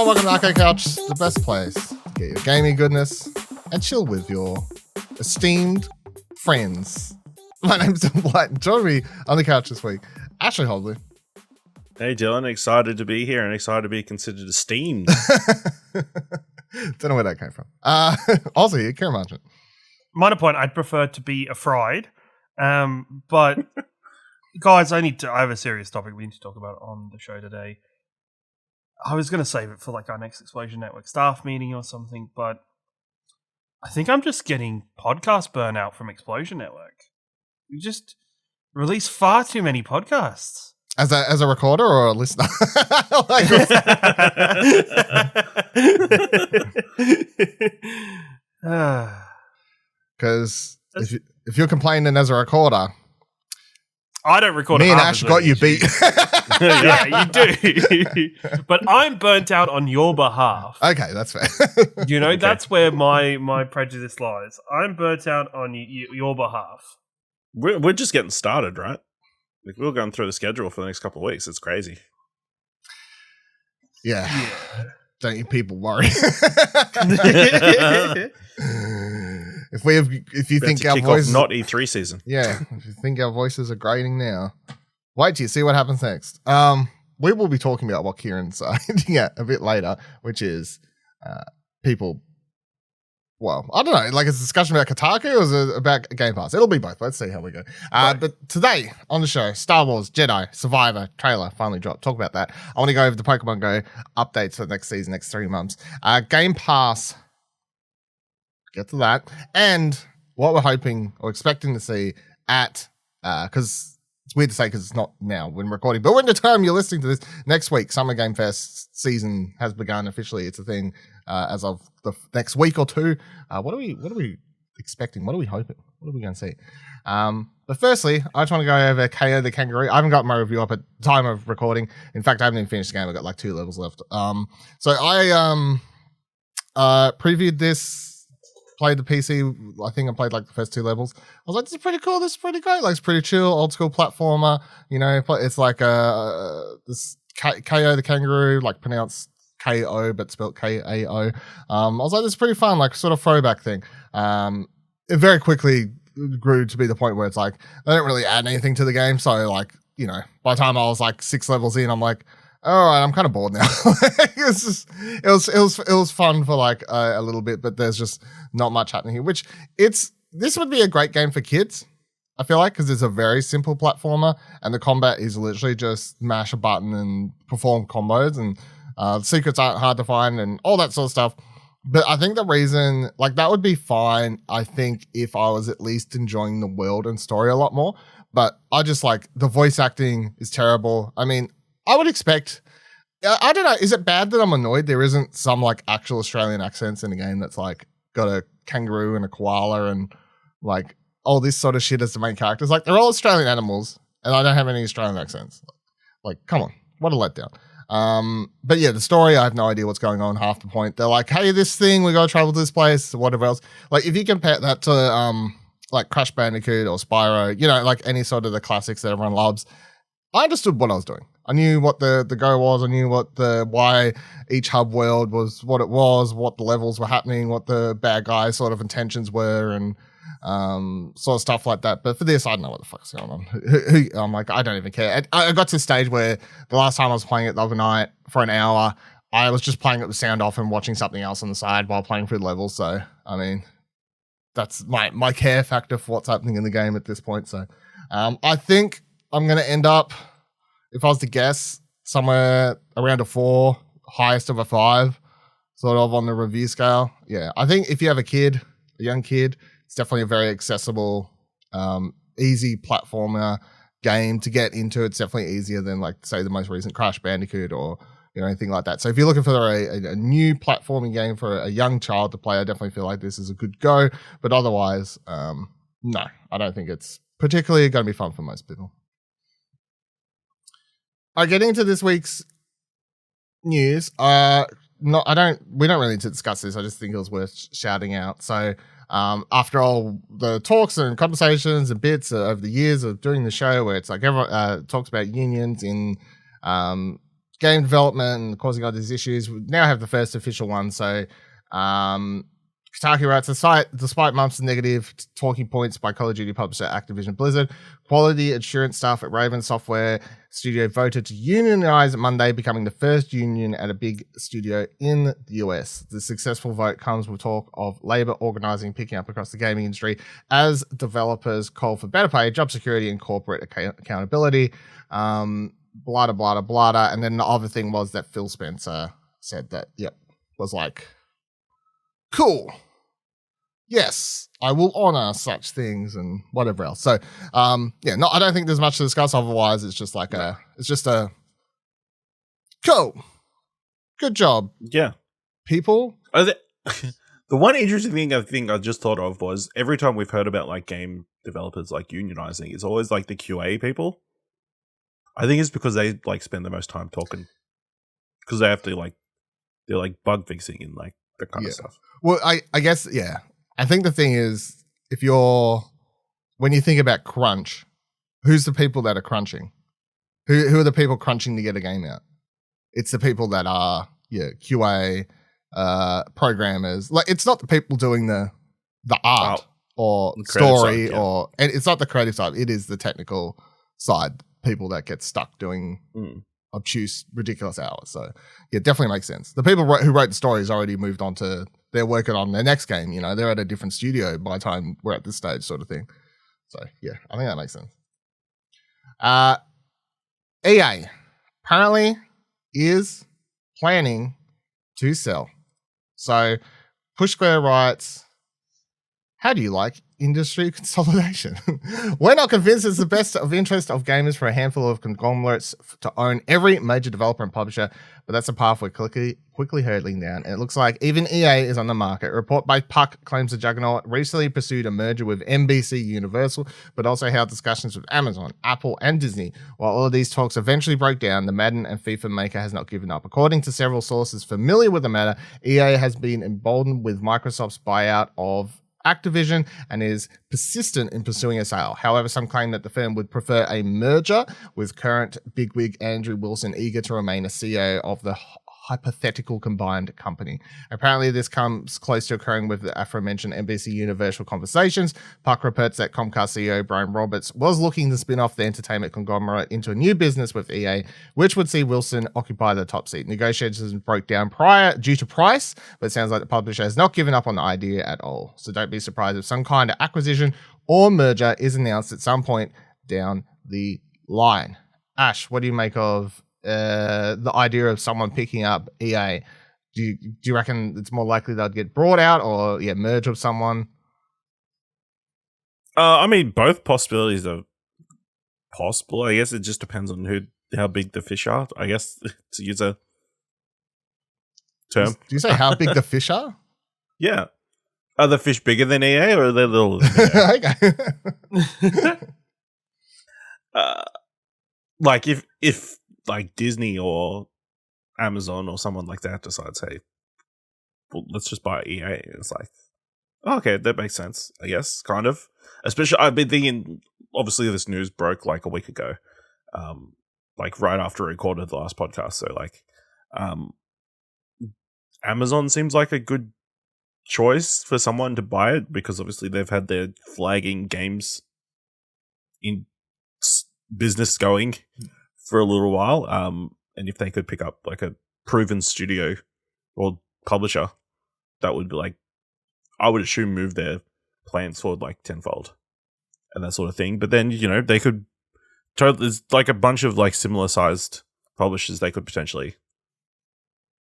everyone, welcome to Arcade Couch, the best place to get your gaming goodness and chill with your esteemed friends. My name's Dylan Blight, and join me on the couch this week, Ashley Hobley. Hey Dylan, excited to be here and excited to be considered esteemed. Don't know where that came from. Also here, Karen Marchant. Minor point, I'd prefer to be afraid, but guys, I have a serious topic we need to talk about on the show today. I was going to save it for like our next Explosion Network staff meeting or something, but I think I'm just getting podcast burnout from Explosion Network. We just release far too many podcasts. As a recorder or a listener? Because if you're complaining as a recorder, I don't record. Me and Ash got you beat. Yeah, you do. But I'm burnt out on your behalf. Okay, that's fair. You know, that's where my prejudice lies. I'm burnt out on your behalf. We're just getting started, right? Like, we're going through the schedule for the next couple of weeks. It's crazy. Yeah. Don't you people worry. If you think our voices, not E3 season. Yeah, if you think our voices are grating now, wait till you see what happens next. We will be talking about what Kieran's hinting at a bit later, which is people. Well, I don't know. Like, it's a discussion about Kotaku or is it about Game Pass? It'll be both. Let's see how we go. Right. But today on the show, Star Wars Jedi Survivor trailer finally dropped. Talk about that. I want to go over the Pokemon Go updates for the next season, next 3 months. Game Pass. Get to that. And what we're hoping or expecting to see at, because it's weird to say because it's not now when we're recording, but when the time you're listening to this, next week, Summer Game Fest season has begun officially. It's a thing as of the next week or two. What are we expecting? What are we hoping? What are we going to see? But firstly, I just want to go over Kao The Kangaroo. I haven't got my review up at the time of recording. In fact, I haven't even finished the game. I've got like 2 levels left. So I previewed this. Played the PC. I think I played like the first 2 levels. I was like, this is pretty cool. This is pretty great. Like, it's pretty chill, old school platformer. You know, it's like this Kao The Kangaroo, like pronounced K-O, but spelled K-A-O. I was like, this is pretty fun, like sort of throwback thing. It very quickly grew to be the point where it's like, they don't really add anything to the game. So like, you know, by the time I was like 6 levels in, I'm like, all right, I'm kind of bored now. it was fun for like a little bit, but there's just not much happening here. This would be a great game for kids, I feel like, because it's a very simple platformer, and the combat is literally just mash a button and perform combos, and the secrets aren't hard to find, and all that sort of stuff. But I think the reason, like, that would be fine, I think, if I was at least enjoying the world and story a lot more. But I just like the voice acting is terrible. I mean, I would expect, I don't know, is it bad that I'm annoyed there isn't some like actual Australian accents in the game that's like got a kangaroo and a koala and like all this sort of shit as the main characters? Like, they're all Australian animals and I don't have any Australian accents. Like, come on, what a letdown. But yeah, the story, I have no idea what's going on half the point. They're like, hey, this thing, we got to travel to this place, whatever else. Like, if you compare that to like Crash Bandicoot or Spyro, you know, like any sort of the classics that everyone loves, I understood what I was doing. I knew what the go was. I knew why each hub world was what it was, what the levels were happening, what the bad guys sort of intentions were, and sort of stuff like that. But for this, I don't know what the fuck's going on. I'm like, I don't even care. I got to a stage where the last time I was playing it the other night for an hour, I was just playing it with sound off and watching something else on the side while playing through the levels. So, I mean, that's my care factor for what's happening in the game at this point. So, I think I'm going to end up, if I was to guess, somewhere around a 4, highest of a 5, sort of on the review scale. Yeah, I think if you have a young kid, it's definitely a very accessible, easy platformer game to get into. It's definitely easier than, like, say, the most recent Crash Bandicoot or, you know, anything like that. So if you're looking for a new platforming game for a young child to play, I definitely feel like this is a good go. But otherwise, no, I don't think it's particularly going to be fun for most people. Getting into this week's news, we don't really need to discuss this. I just think it was worth shouting out. So, after all the talks and conversations and bits over the years of doing the show, where it's like everyone talks about unions in game development and causing all these issues. We now have the first official one. So, Kotaku writes, the site, despite months of negative talking points by Call of Duty publisher Activision Blizzard, quality assurance staff at Raven Software Studio voted to unionize Monday, becoming the first union at a big studio in the US. The successful vote comes with talk of labor organizing picking up across the gaming industry as developers call for better pay, job security, and corporate accountability. Blada, blada, blada. And then the other thing was that Phil Spencer said that, was like, cool. Yes, I will honor such things and whatever else. So, I don't think there's much to discuss. Otherwise, it's just like cool. Good job. Yeah. People. The one interesting thing I think I just thought of was every time we've heard about like game developers like unionizing, it's always like the QA people. I think it's because they like spend the most time talking because they have to like, they're like bug fixing and like that kind of stuff. Well, I guess, I think the thing is, when you think about crunch, who's the people that are crunching? Who are the people crunching to get a game out? It's the people that are, QA, programmers. Like, it's not the people doing the art or story side, and it's not the creative side. It is the technical side, people that get stuck doing obtuse, ridiculous hours. So, definitely makes sense. The people who wrote the stories already moved on to, they're working on their next game. They're at a different studio by the time we're at this stage, sort of thing. So, I think that makes sense. EA apparently is planning to sell. So, Push Square writes, how do you like industry consolidation? We're not convinced it's the best of interest of gamers for a handful of conglomerates to own every major developer and publisher, but that's a path we're quickly hurdling down. And it looks like even EA is on the market. A report by Puck claims the juggernaut recently pursued a merger with NBC Universal, but also held discussions with Amazon, Apple, and Disney. While all of these talks eventually broke down, the Madden and FIFA maker has not given up. According to several sources familiar with the matter, EA has been emboldened with Microsoft's buyout of Activision and is persistent in pursuing a sale. However, some claim that the firm would prefer a merger, with current bigwig Andrew Wilson eager to remain a CEO of the hypothetical combined company. Apparently, this comes close to occurring with the aforementioned NBC Universal conversations. Puck reports that Comcast CEO Brian Roberts was looking to spin off the entertainment conglomerate into a new business with EA, which would see Wilson occupy the top seat. Negotiations broke down due to price, but it sounds like the publisher has not given up on the idea at all. So don't be surprised if some kind of acquisition or merger is announced at some point down the line. Ash, what do you make of the idea of someone picking up EA? Do you reckon it's more likely they'll get brought out or merge with someone? I mean, both possibilities are possible. I guess it just depends on how big the fish are. I guess to use a term. Do you say how big the fish are? Yeah. Are the fish bigger than EA or are they little than EA? Okay. Like if like Disney or Amazon or someone like that decides, hey, well, let's just buy EA. It's like, okay, that makes sense, I guess, kind of. Especially, I've been thinking, obviously this news broke like a week ago, like right after I recorded the last podcast. So like, Amazon seems like a good choice for someone to buy it because obviously they've had their flagging games in business going for a little while, and if they could pick up like a proven studio or publisher, that would be like, I would assume, move their plans forward like tenfold and that sort of thing. But then they could there's like a bunch of like similar sized publishers they could potentially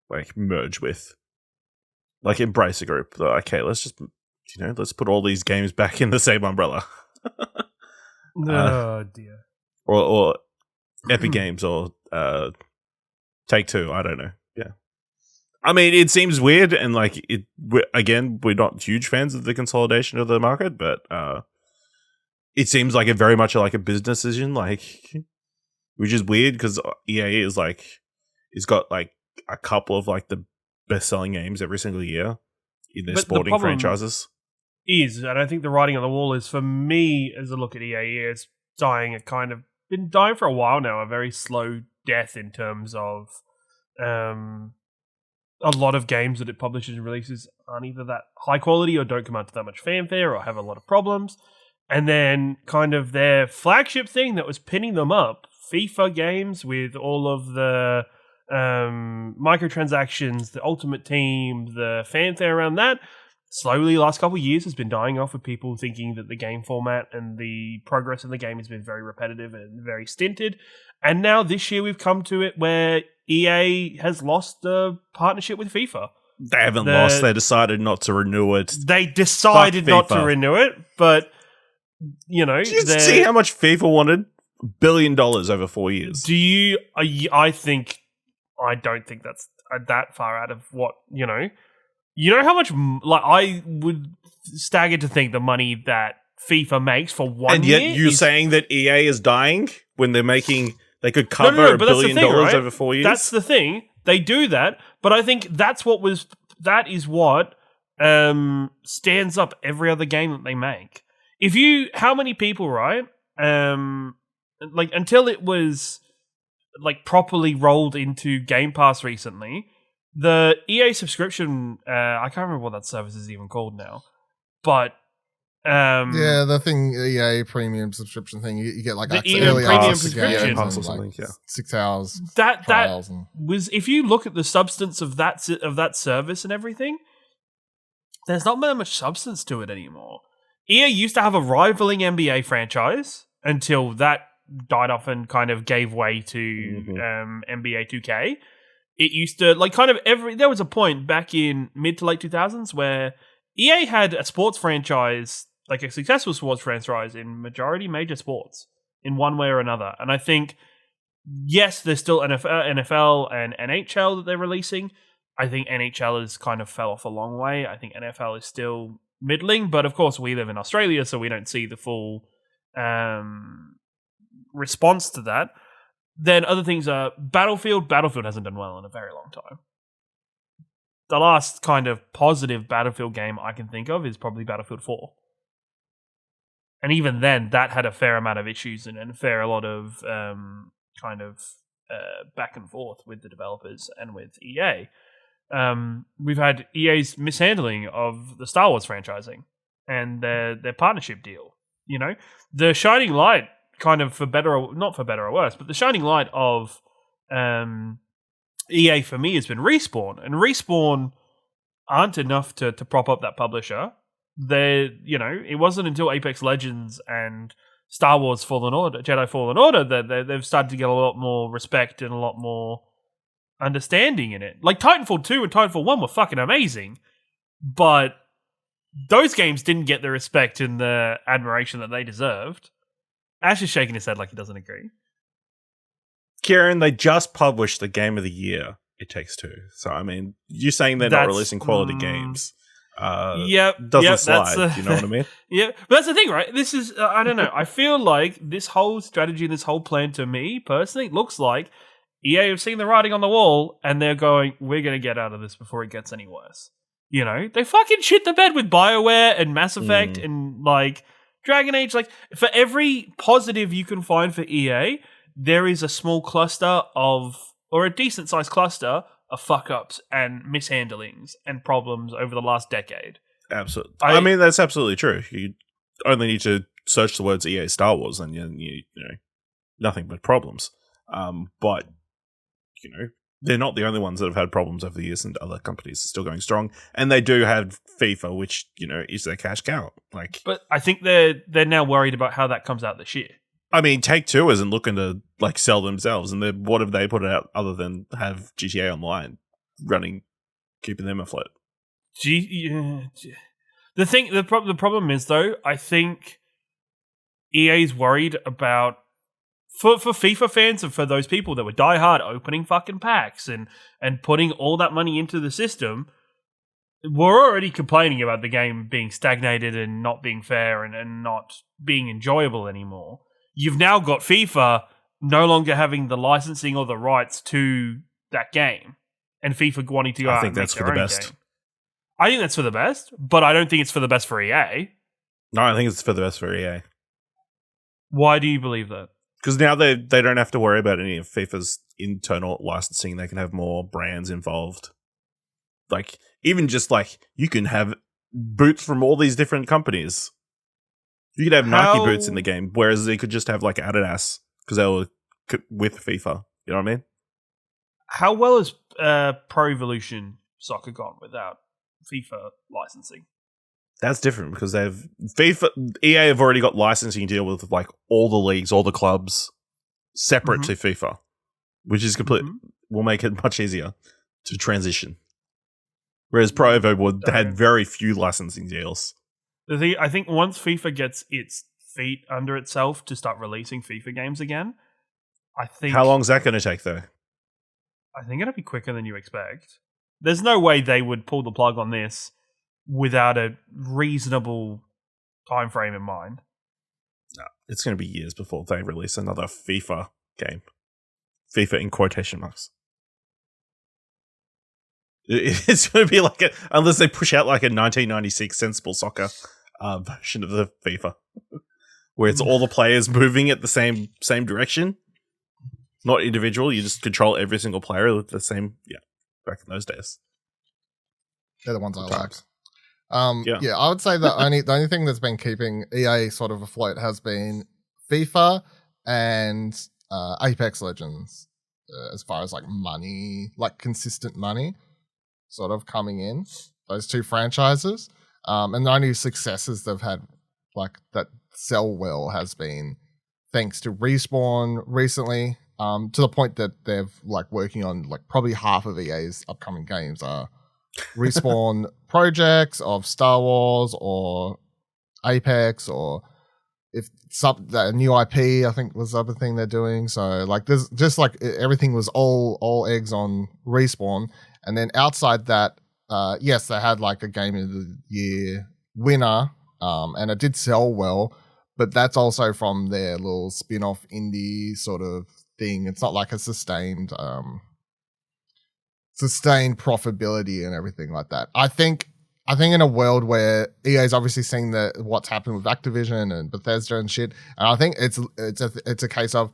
like merge with, like embrace a group. They're like, okay, let's just let's put all these games back in the same umbrella. Oh dear. Or Epic Games or Take-Two, I don't know. Yeah. I mean, it seems weird and like we're not huge fans of the consolidation of the market, but it seems like very much like a business decision, like, which is weird because EA is like, it's got like a couple of like the best-selling games every single year in their sporting franchises. And I think the writing on the wall is, for me, as I look at EA, it's been dying for a while now, a very slow death in terms of a lot of games that it publishes and releases aren't either that high quality or don't come out to that much fanfare or have a lot of problems. And then kind of their flagship thing that was pinning them up, FIFA games with all of the microtransactions, the Ultimate Team, the fanfare around that, slowly the last couple of years has been dying off with people thinking that the game format and the progress in the game has been very repetitive and very stinted. And now this year we've come to it where EA has lost the partnership with FIFA. They haven't lost. They decided not to renew it. They decided not to renew it, but, you know... Did you see how much FIFA wanted? $1 billion over 4 years. I don't think that's that far out of what, you know... You know how much... Like, I would stagger to think the money that FIFA makes for 1 year... And yet you're saying that EA is dying when they're making... They could cover $1 billion right? over 4 years. That's the thing. They do that, but I think that is what stands up every other game that they make. How many people, right? Like until it was like properly rolled into Game Pass recently, the EA subscription. I can't remember what that service is even called now, but. Yeah, the thing, EA premium subscription thing, you get like the EA premium subscription, or something, like 6 hours. That was, if you look at the substance of that service and everything, there's not that much substance to it anymore. EA used to have a rivaling NBA franchise until that died off and kind of gave way to NBA 2K. It used to there was a point back in mid to late 2000s where EA had a sports franchise, like a successful sports franchise in majority major sports in one way or another. And I think, yes, there's still NFL and NHL that they're releasing. I think NHL has kind of fell off a long way. I think NFL is still middling, but of course we live in Australia, so we don't see the full response to that. Then other things are Battlefield. Battlefield hasn't done well in a very long time. The last kind of positive Battlefield game I can think of is probably Battlefield 4. And even then, that had a fair amount of issues and a lot of back and forth with the developers and with EA. We've had EA's mishandling of the Star Wars franchising and their partnership deal. You know, the shining light, kind of not for better or worse, but the shining light of EA for me has been Respawn, and Respawn aren't enough to prop up that publisher. It wasn't until Apex Legends and Star Wars Jedi Fallen Order that they've started to get a lot more respect and a lot more understanding in it. Like Titanfall 2 and Titanfall 1 were fucking amazing, but those games didn't get the respect and the admiration that they deserved. Ash is shaking his head like he doesn't agree. Kieran, they just published the Game of the Year, It Takes Two. So, I mean, you're saying they're not releasing quality games. Doesn't slide, you know what I mean? Yeah, but that's the thing, right? This is, I don't know, I feel like this whole strategy and this whole plan to me, personally, looks like EA have seen the writing on the wall and they're going, we're going to get out of this before it gets any worse. You know, they fucking shit the bed with BioWare and Mass Effect and, like, Dragon Age. Like, for every positive you can find for EA, there is a small cluster or a decent-sized cluster of fuck-ups and mishandlings and problems over the last decade. Absolutely. I mean, that's absolutely true. You only need to search the words EA Star Wars and you know, nothing but problems. But, you know, they're not the only ones that have had problems over the years, and other companies are still going strong. And they do have FIFA, which, you know, is their cash cow. But I think they're now worried about how that comes out this year. I mean, Take-Two isn't looking to, like, sell themselves, and what have they put out other than have GTA Online running, keeping them afloat? The problem is, though, I think EA's worried about, for FIFA fans and for those people that were diehard opening fucking packs and putting all that money into the system, we're already complaining about the game being stagnated and not being fair and not being enjoyable anymore. You've now got FIFA no longer having the licensing or the rights to that game, and FIFA wanting to go out and make their own game. I think that's for the best. I think that's for the best, but I don't think it's for the best for EA. No, I think it's for the best for EA. Why do you believe that? Because now they don't have to worry about any of FIFA's internal licensing. They can have more brands involved. Like, even just like, you can have boots from all these different companies. You could have Nike boots in the game, whereas they could just have like Adidas because they were with FIFA. You know what I mean? How well has Pro Evolution Soccer gone without FIFA licensing? That's different because EA have already got licensing deal with like all the leagues, all the clubs separate to FIFA, which is will make it much easier to transition. Whereas Pro Evo had very few licensing deals. I think once FIFA gets its feet under itself to start releasing FIFA games again, I think... How long is that going to take, though? I think it'll be quicker than you expect. There's no way they would pull the plug on this without a reasonable time frame in mind. No, it's going to be years before they release another FIFA game. FIFA in quotation marks. It's going to be like unless they push out like a 1996 Sensible Soccer version of the FIFA, where it's all the players moving at the same direction, not individual. You just control every single player with the same. Yeah, back in those days. They're the ones I like. Yeah, I would say the only thing that's been keeping EA sort of afloat has been FIFA and Apex Legends, as far as like money, like consistent money sort of coming in, those two franchises. And the only successes they've had like that sell well has been thanks to Respawn recently, to the point that they've like working on like probably half of EA's upcoming games are Respawn projects of Star Wars or Apex, or if the new IP I think was the other thing they're doing. So like there's just like everything was all eggs on Respawn. And then outside that, yes, they had like a Game of the Year winner, and it did sell well, but that's also from their little spin-off indie sort of thing. It's not like a sustained profitability and everything like that. I think in a world where EA's obviously seeing what's happened with Activision and Bethesda and shit, and I think it's a case of,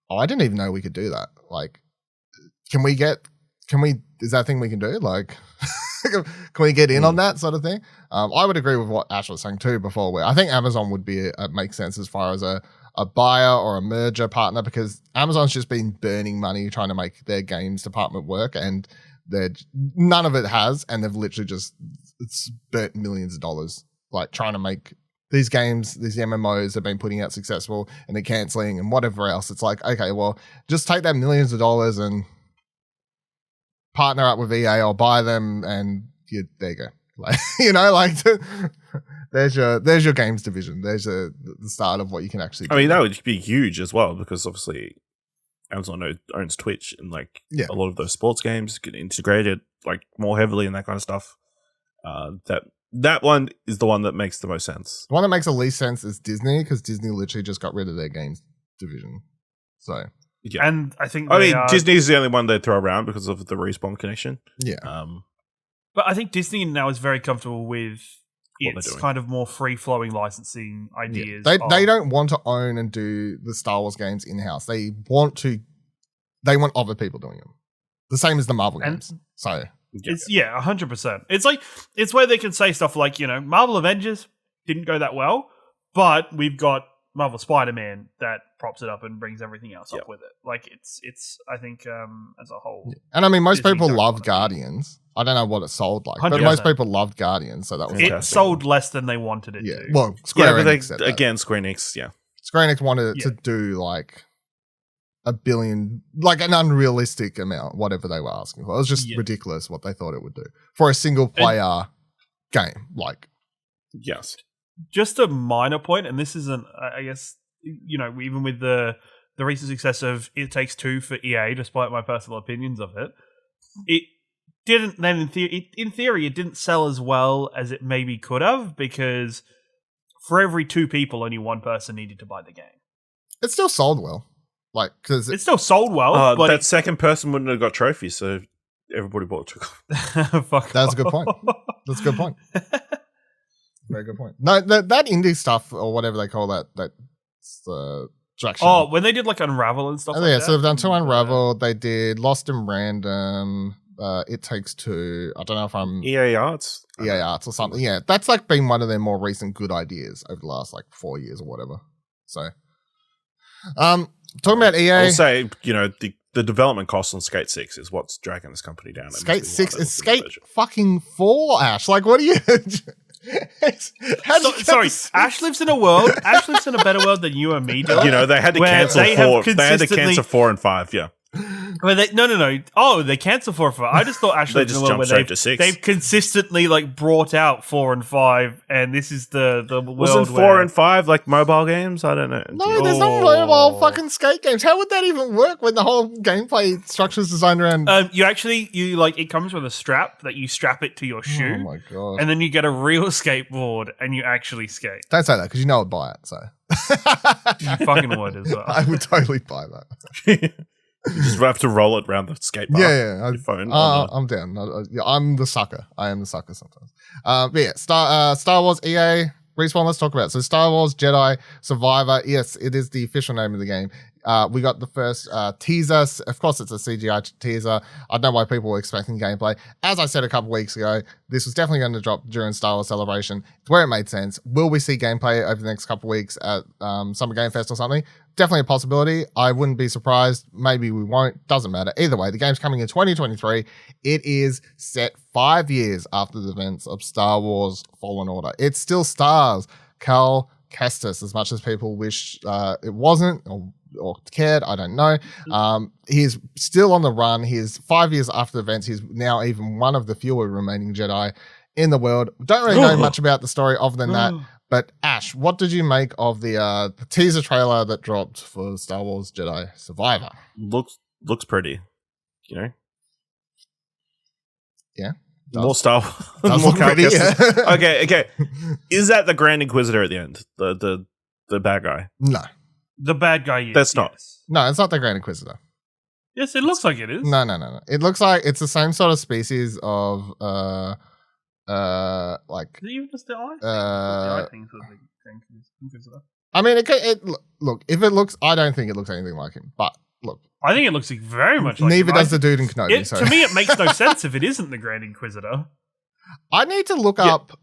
I didn't even know we could do that. Like, is that a thing we can do? Like, can we get in on that sort of thing? I would agree with what Ash was saying too before, where I think Amazon would make sense as far as a buyer or a merger partner, because Amazon's just been burning money trying to make their games department work, and none of it has, and they've literally just burnt millions of dollars like trying to make these games, these MMOs have been putting out successful, and they're canceling and whatever else. It's like, okay, well, just take that millions of dollars and partner up with EA or buy them, and there you go. Like, there's your games division. There's the start of what you can actually do. I mean, that would be huge as well, because obviously Amazon owns Twitch, and like a lot of those sports games get integrated like more heavily and that kind of stuff. That one is the one that makes the most sense. The one that makes the least sense is Disney, because Disney literally just got rid of their games division. So yeah. And I think Disney's the only one they throw around because of the Respawn connection. Yeah. But I think Disney now is very comfortable with its kind of more free-flowing licensing ideas. Yeah. They don't want to own and do the Star Wars games in-house. They want other people doing them. The same as the Marvel games. So it's 100%. It's like, it's where they can say stuff like, Marvel Avengers didn't go that well, but we've got Marvel Spider-Man that props it up and brings everything else up with it. Like it's I think as a whole. Yeah. And I mean, most people loved Guardians. I don't know what it sold like, 100%. But most people loved Guardians, so that was it sold less than they wanted it to. Well, Square Enix said that. Square Enix, Square Enix wanted it to do like $1 billion, like an unrealistic amount, whatever they were asking for. It was just ridiculous what they thought it would do for a single player game. Like, yes. Just a minor point, and this isn't, I guess, even with the recent success of It Takes Two for EA, despite my personal opinions of it, it didn't then, in theory, it didn't sell as well as it maybe could have, because for every two people, only one person needed to buy the game. It still sold well. Like, because it still sold well, but that second person wouldn't have got trophies, so everybody bought it. That's a good point. That's a good point. Very good point. No, that indie stuff or whatever they call that's the Traction. Oh, when they did like Unravel and stuff. Oh, like yeah, that. so they've done 2 Unravel. They did Lost in Random. It Takes Two. I don't know if I'm EA Arts. EA Arts or something. Yeah, that's like been one of their more recent good ideas over the last like 4 years or whatever. So, talking about EA, I'll say, you know, the development costs on Skate 6 is what's dragging this company down. Skate 6 is Skate fucking 4, Ash. Like, what are you? Sorry, Ash lives in a world. Ash lives in a better world than you and me do. You know, they had to cancel 4. They had to cancel 4 and 5. Yeah. Well, no. Oh, they cancel 4 and 5. I just thought Ash lived in a world where they've consistently like brought out 4 and 5, and this is the world. Wasn't 4 and 5 like mobile games? I don't know. No, there's no mobile fucking skate games. How would that even work when the whole gameplay structure is designed around? You like it comes with a strap that you strap it to your shoe. Oh my god! And then you get a real skateboard and you actually skate. Don't say that because you know I'd buy it. So you fucking would as well. I would totally buy that. You just have to roll it around the skate park. Yeah. Your phone. I'm down. I'm the sucker. I am the sucker sometimes. But yeah, Star Wars EA Respawn. Let's talk about it. So Star Wars Jedi Survivor. Yes, it is the official name of the game. We got the first teaser. Of course, it's a CGI teaser. I don't know why people were expecting gameplay. As I said a couple weeks ago, this was definitely going to drop during Star Wars Celebration. It's where it made sense. Will we see gameplay over the next couple weeks at Summer Game Fest or something? Definitely a possibility. I wouldn't be surprised. Maybe we won't. Doesn't matter. Either way, the game's coming in 2023. It is set 5 years after the events of Star Wars Fallen Order. It still stars Cal Kestis, as much as people wish it wasn't or cared, I don't know. He's still on the run. He's 5 years after the events. He's now even one of the fewer remaining Jedi in the world. Don't really know much about the story other than that. But Ash, what did you make of the teaser trailer that dropped for Star Wars Jedi Survivor? Looks pretty, you know. Yeah. More Star Wars. Does More look pretty, yeah. Okay. Is that the Grand Inquisitor at the end? The bad guy? No. The bad guy is. That's not. Yes. No, it's not the Grand Inquisitor. Yes, it looks like it is. No. It looks like it's the same sort of species of like. Is it even just the eye? The eye thing for the Grand Inquisitor. I mean, look. If it looks, I don't think it looks anything like him. But look, I think it looks very much like neither him. does the dude in Kenobi. To me, it makes no sense if it isn't the Grand Inquisitor. I need to look up.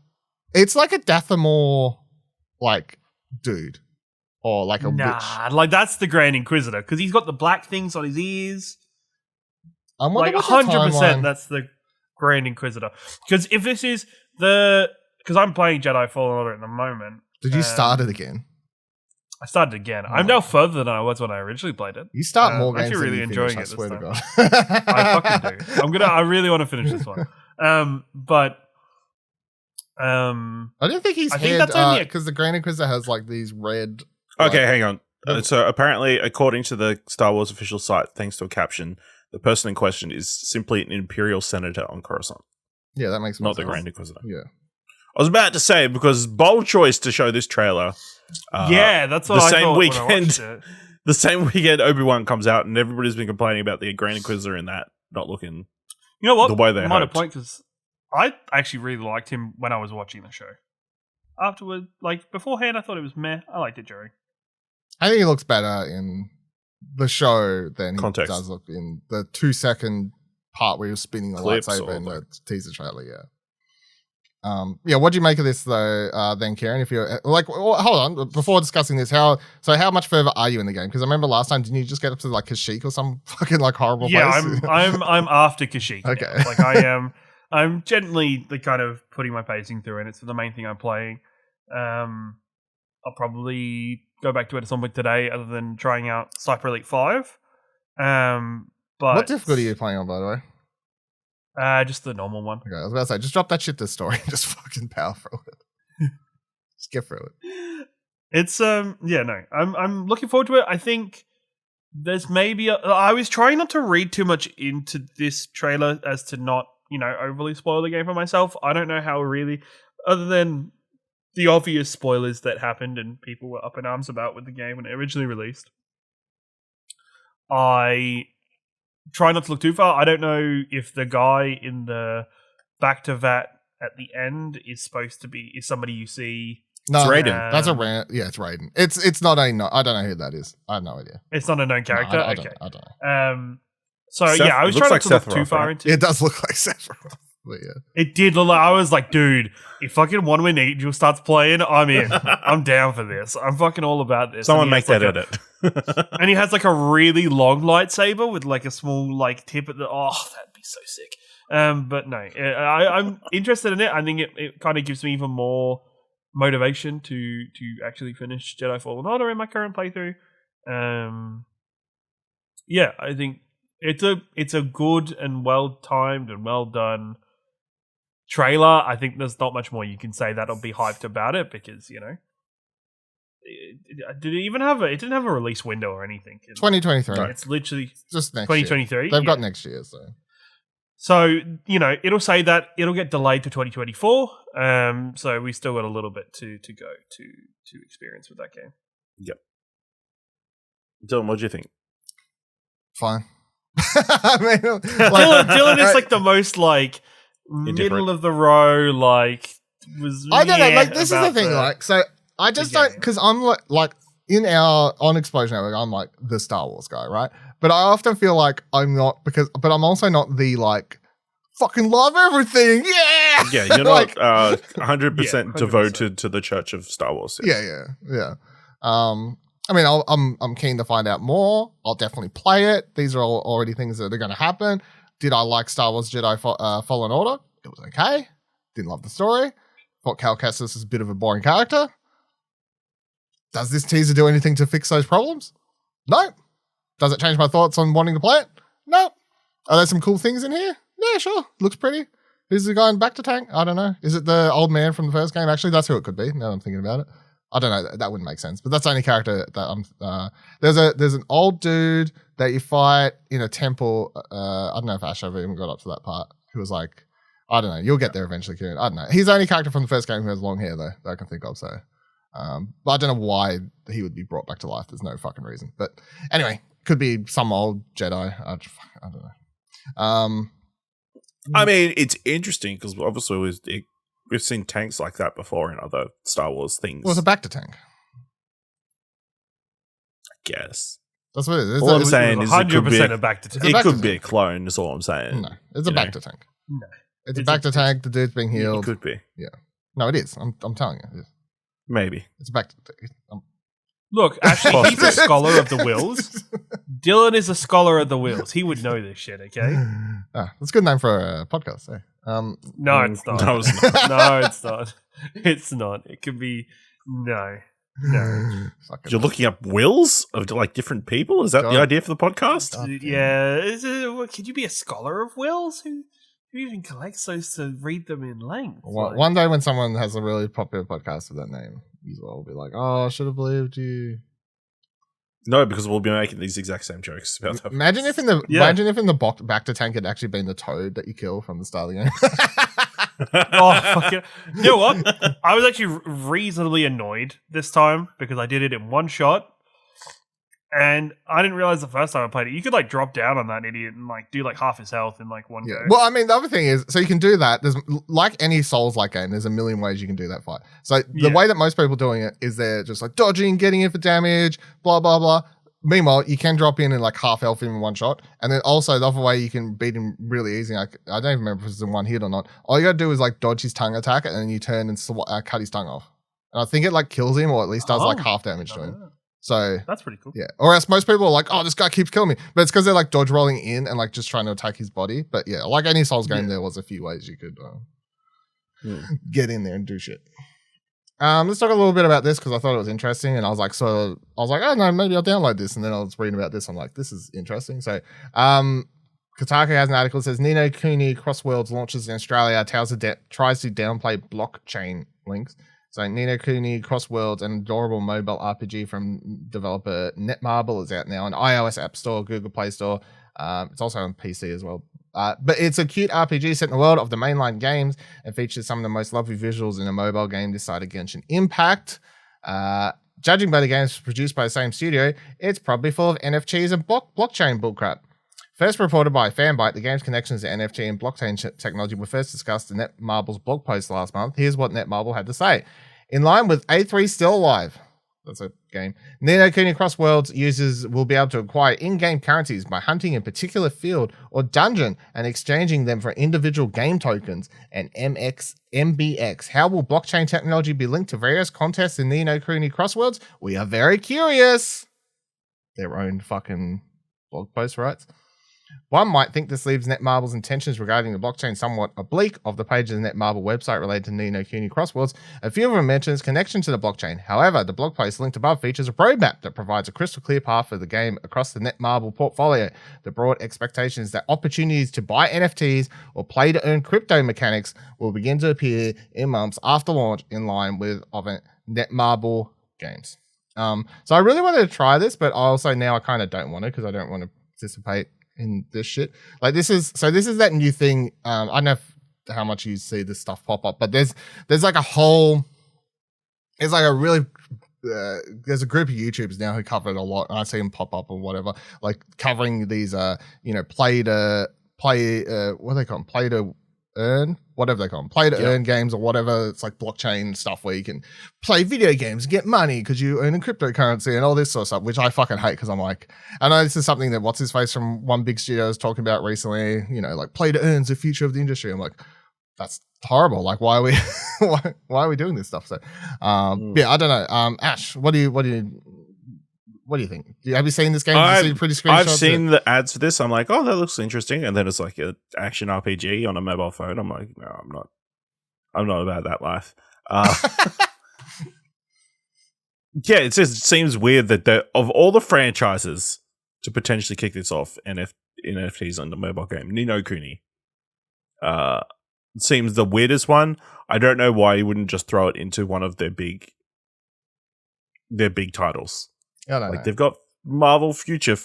It's like a Dathomir, like dude, or like a witch. Like that's the Grand Inquisitor because he's got the black things on his ears. I'm like 100%. That's the Grand Inquisitor. Because if this is because I'm playing Jedi Fallen Order at the moment. Did you start it again? I started again. I'm now further than I was when I originally played it. You start more games. I'm actually really enjoying it. I swear to God. I fucking do. I really want to finish this one. But I don't think he's because the Grand Inquisitor has like these red. Okay, hang on. So apparently, according to the Star Wars official site, thanks to a caption, the person in question is simply an Imperial Senator on Coruscant. Yeah, that makes not sense. the Grand Inquisitor. Yeah, I was about to say because bold choice to show this trailer. That's what I thought when I watched it. The same weekend Obi-Wan comes out, and everybody's been complaining about the Grand Inquisitor in that not looking. You know what? The way they might have point because I actually really liked him when I was watching the show. Afterward, like beforehand, I thought it was meh. I liked it during. I think he looks better in the show than Context. He does look in the 2-second part where he was spinning the Clips lightsaber in the teaser trailer. Yeah. What do you make of this though? Then, Kieran, if you're like, hold on, before discussing this, how much further are you in the game? Because I remember last time, didn't you just get up to like Kashyyyk or some fucking like horrible place? Yeah, I'm after Kashyyyk. Okay, now. Like I am. I'm gently like kind of putting my pacing through, and it's the main thing I'm playing. I'll probably go back to it at some point today, other than trying out Sniper Elite 5. But what difficulty are you playing on, by the way? Just the normal one. Okay, I was about to say, just drop that shit to story and just fucking power through it. Just get through it. It's I'm looking forward to it. I think there's maybe I was trying not to read too much into this trailer as to not, overly spoil the game for myself. I don't know how really, other than the obvious spoilers that happened and people were up in arms about with the game when it originally released. I try not to look too far. I don't know if the guy in the back to Vat at the end is supposed to be somebody you see No, It's Raiden. That's a rant. Yeah, it's Raiden. It's not a. No, I don't know who that is. I have no idea. It's not a known character. No, I okay. don't know. So Seth- yeah, I was it looks trying like not to look Seth too Rogen, far right? into It does look like Sephiroth. But yeah. It did look like I was like, dude, if fucking One Winged Angel starts playing, I'm in. I'm down for this. I'm fucking all about this. Someone And he make has, that like, edit. And he has like a really long lightsaber with like a small like tip at the. Oh, that'd be so sick. But no, I'm interested in it. I think it kind of gives me even more motivation to actually finish Jedi Fallen Order in my current playthrough. Yeah, I think it's a good and well timed and well done trailer. I think there's not much more you can say that'll be hyped about it because did it even have it didn't have a release window or anything. 2023. It's literally Just next year. 2023. They've got next year, so. So, it'll say that it'll get delayed to 2024. So we still got a little bit to go to experience with that game. Yep. Dylan, what do you think? Fine. I mean, Dylan is like the most like middle of the row, like was. I don't know. Like this is the about thing. Like so, I just don't because I'm like in our on Explosion Network, I'm like the Star Wars guy, right? But I often feel like I'm not but I'm also not the like fucking love everything. Yeah. Yeah, you're Like- not 100% 100%. devoted to the Church of Star Wars. Yeah. I mean, I'm keen to find out more. I'll definitely play it. These are all already things that are going to happen. Did I like Star Wars Jedi Fallen Order? It was okay. Didn't love the story. Thought Cal Kestis is a bit of a boring character. Does this teaser do anything to fix those problems? No. Does it change my thoughts on wanting to play it? No. Are there some cool things in here? Yeah, sure. Looks pretty. Who's the guy in Back to Tank? I don't know. Is it the old man from the first game? Actually, that's who it could be. Now I'm thinking about it. I don't know. That wouldn't make sense. But that's the only character that I'm. There's an old dude that you fight in a temple. I don't know if Ash ever even got up to that part. Who was like, I don't know. You'll get there eventually, Kieran. I don't know. He's the only character from the first game who has long hair though that I can think of. So, but I don't know why he would be brought back to life. There's no fucking reason. But anyway, could be some old Jedi. I don't know. I mean, it's interesting because obviously we've seen tanks like that before in other Star Wars things. Well, it's a Back to Tank. I guess. That's what it is. All I'm saying is it could be 100% back to It's a it Back could to be a Tank. clone. Is all I'm saying. No, it's a You Back know. to Tank. No. It's a Back to Tank. The dude's being It healed. could be. No, it is. I'm telling you. Maybe. It's back to. Look, actually, he's a scholar of the wills. Dylan is a scholar of the wills. He would know this shit, okay? That's a good name for a podcast. Eh? No, it's not. No, it's not. No, it's not. It's not. It could be no. Fucking You're looking up wills of like different people? Is that God. the idea for the podcast? God. Yeah. Could you be a scholar of wills? Who even collects those to read them in length? One day when someone has a really popular podcast with that name, you will be like, "Oh, I should have believed you." No, because we'll be making these exact same jokes about that. Imagine if in the Back to Tank had actually been the toad that you kill from the start of the game. Oh, fuck it. You know what? I was actually reasonably annoyed this time because I did it in one shot. And I didn't realize the first time I played it, you could like drop down on that idiot and like do like half his health in like one go. Well, I mean, the other thing is, so you can do that. There's like any Souls-like game, there's a million ways you can do that fight. So the way that most people are doing it is they're just like dodging, getting in for damage, blah blah blah. Meanwhile, you can drop in and like half health in one shot, and then also the other way you can beat him really easy. Like I don't even remember if it's in one hit or not. All you gotta do is like dodge his tongue attack, and then you turn and cut his tongue off. And I think it like kills him, or at least does like half damage to him. So That's pretty cool. yeah, or else most people are like, "Oh, this guy keeps killing me," but it's because they're like dodge rolling in and like just trying to attack his body. But yeah, like any Souls game, there was a few ways you could get in there and do shit. Let's talk a little bit about this because I thought it was interesting, and I was like, oh no, maybe I'll download this, and then I was reading about this. I'm like, this is interesting. So, Kotaku has an article that says Ni no Kuni Cross Worlds launches in Australia, tries to downplay blockchain links. So Ni no Kuni Cross Worlds, an adorable mobile RPG from developer Netmarble, is out now on iOS App Store, Google Play Store. It's also on PC as well. But it's a cute RPG set in the world of the mainline games and features some of the most lovely visuals in a mobile game this side of Genshin Impact. Judging by the games produced by the same studio, it's probably full of NFTs and blockchain bullcrap. First reported by Fanbyte, the game's connections to NFT and blockchain technology were first discussed in Netmarble's blog post last month. Here's what Netmarble had to say. In line with A3 Still Alive, that's a game, Ni no Kuni Cross Worlds users will be able to acquire in-game currencies by hunting a particular field or dungeon and exchanging them for individual game tokens and MBX. How will blockchain technology be linked to various contests in Ni no Kuni Cross Worlds? We are very curious. Their own fucking blog post, right? One might think this leaves Netmarble's intentions regarding the blockchain somewhat oblique. Of the pages of the Netmarble website related to Ni no Kuni Cross Worlds, a few of them mentions connection to the blockchain. However, the blog post linked above features a roadmap that provides a crystal clear path for the game across the Netmarble portfolio. The broad expectation is that opportunities to buy NFTs or play to earn crypto mechanics will begin to appear in months after launch in line with other Netmarble games. So I really wanted to try this, but also now I kind of don't want to because I don't want to participate in this shit. Like this is that new thing. I don't know how much you see this stuff pop up, but there's like a whole, it's like a really there's a group of YouTubers now who cover it a lot, and I see them pop up or whatever, like covering these play to what do they call them, play to earn, whatever they call them, play to earn games or whatever. It's like blockchain stuff where you can play video games and get money because you earn in cryptocurrency and all this sort of stuff, which I fucking hate because I'm like, I know this is something that what's his face from One Big Studio was talking about recently, like play to earn's the future of the industry. I'm like, that's horrible. Like, why are we why are we doing this stuff? So yeah, I don't know. Ash, what do you think? Have you seen this game? Have you seen pretty screenshots? I've seen the ads for this. I'm like, oh, that looks interesting. And then it's like an action RPG on a mobile phone. I'm like, no, I'm not about that life. Yeah, it just seems weird that of all the franchises to potentially kick this off, NFTs on the mobile game, Ni no Kuni seems the weirdest one. I don't know why you wouldn't just throw it into one of their big titles. Like they've got Marvel Future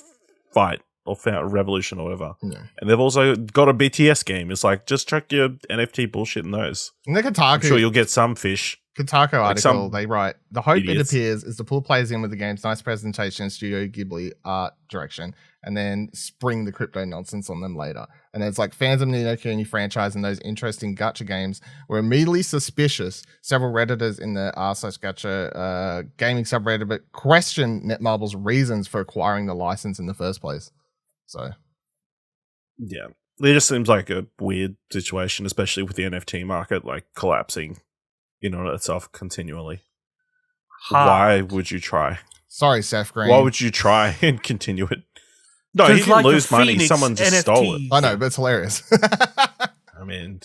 Fight or Revolution or whatever, and they've also got a BTS game. It's like just chuck your NFT bullshit in those. In the Kotaku, I'm sure you'll get some fish. Kotaku article, they write, the hope it appears is to pull players in with the game's nice presentation, Studio Ghibli art direction, and then spring the crypto nonsense on them later. And it's like fans of Ni no Kuni franchise and those interesting gacha games were immediately suspicious. Several Redditors in the r/gacha gaming subreddit questioned Netmarble's reasons for acquiring the license in the first place. So, yeah, it just seems like a weird situation, especially with the NFT market like collapsing on itself continually. Why would you try? Sorry, Seth Green. Why would you try and continue it? No, he didn't like lose money. Someone just stole it. I know, but it's hilarious. I mean,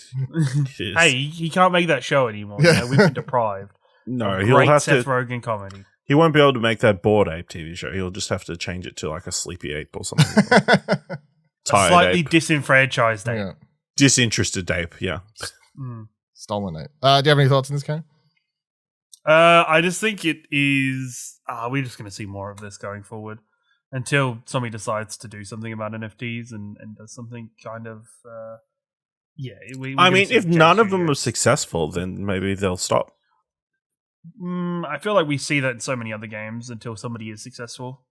hey, he can't make that show anymore. Yeah. We've been deprived. No, he'll have Seth Rogen comedy. He won't be able to make that Bored Ape TV show. He'll just have to change it to like a Sleepy Ape or something. Slightly disenfranchised ape. Yeah. Disinterested ape, yeah. Stolen ape. Do you have any thoughts on this game? I just think it is... we're just going to see more of this going forward until somebody decides to do something about NFTs and does something kind of... I mean, if none of them are successful, then maybe they'll stop. I feel like we see that in so many other games until somebody is successful.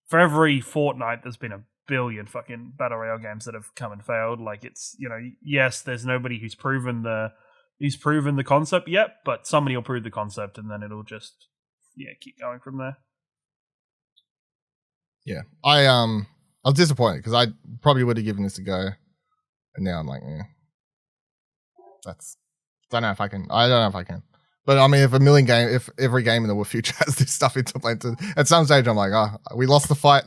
For every fortnight, there's been a billion fucking battle royale games that have come and failed. Like it's, yes, there's nobody who's proven the concept yet, but somebody will prove the concept, and then it'll just keep going from there. Yeah, I was disappointed because I probably would have given this a go, and now I'm like, I don't know if I can. But I mean, if every game in the future has this stuff implemented, at some stage I'm like, we lost the fight.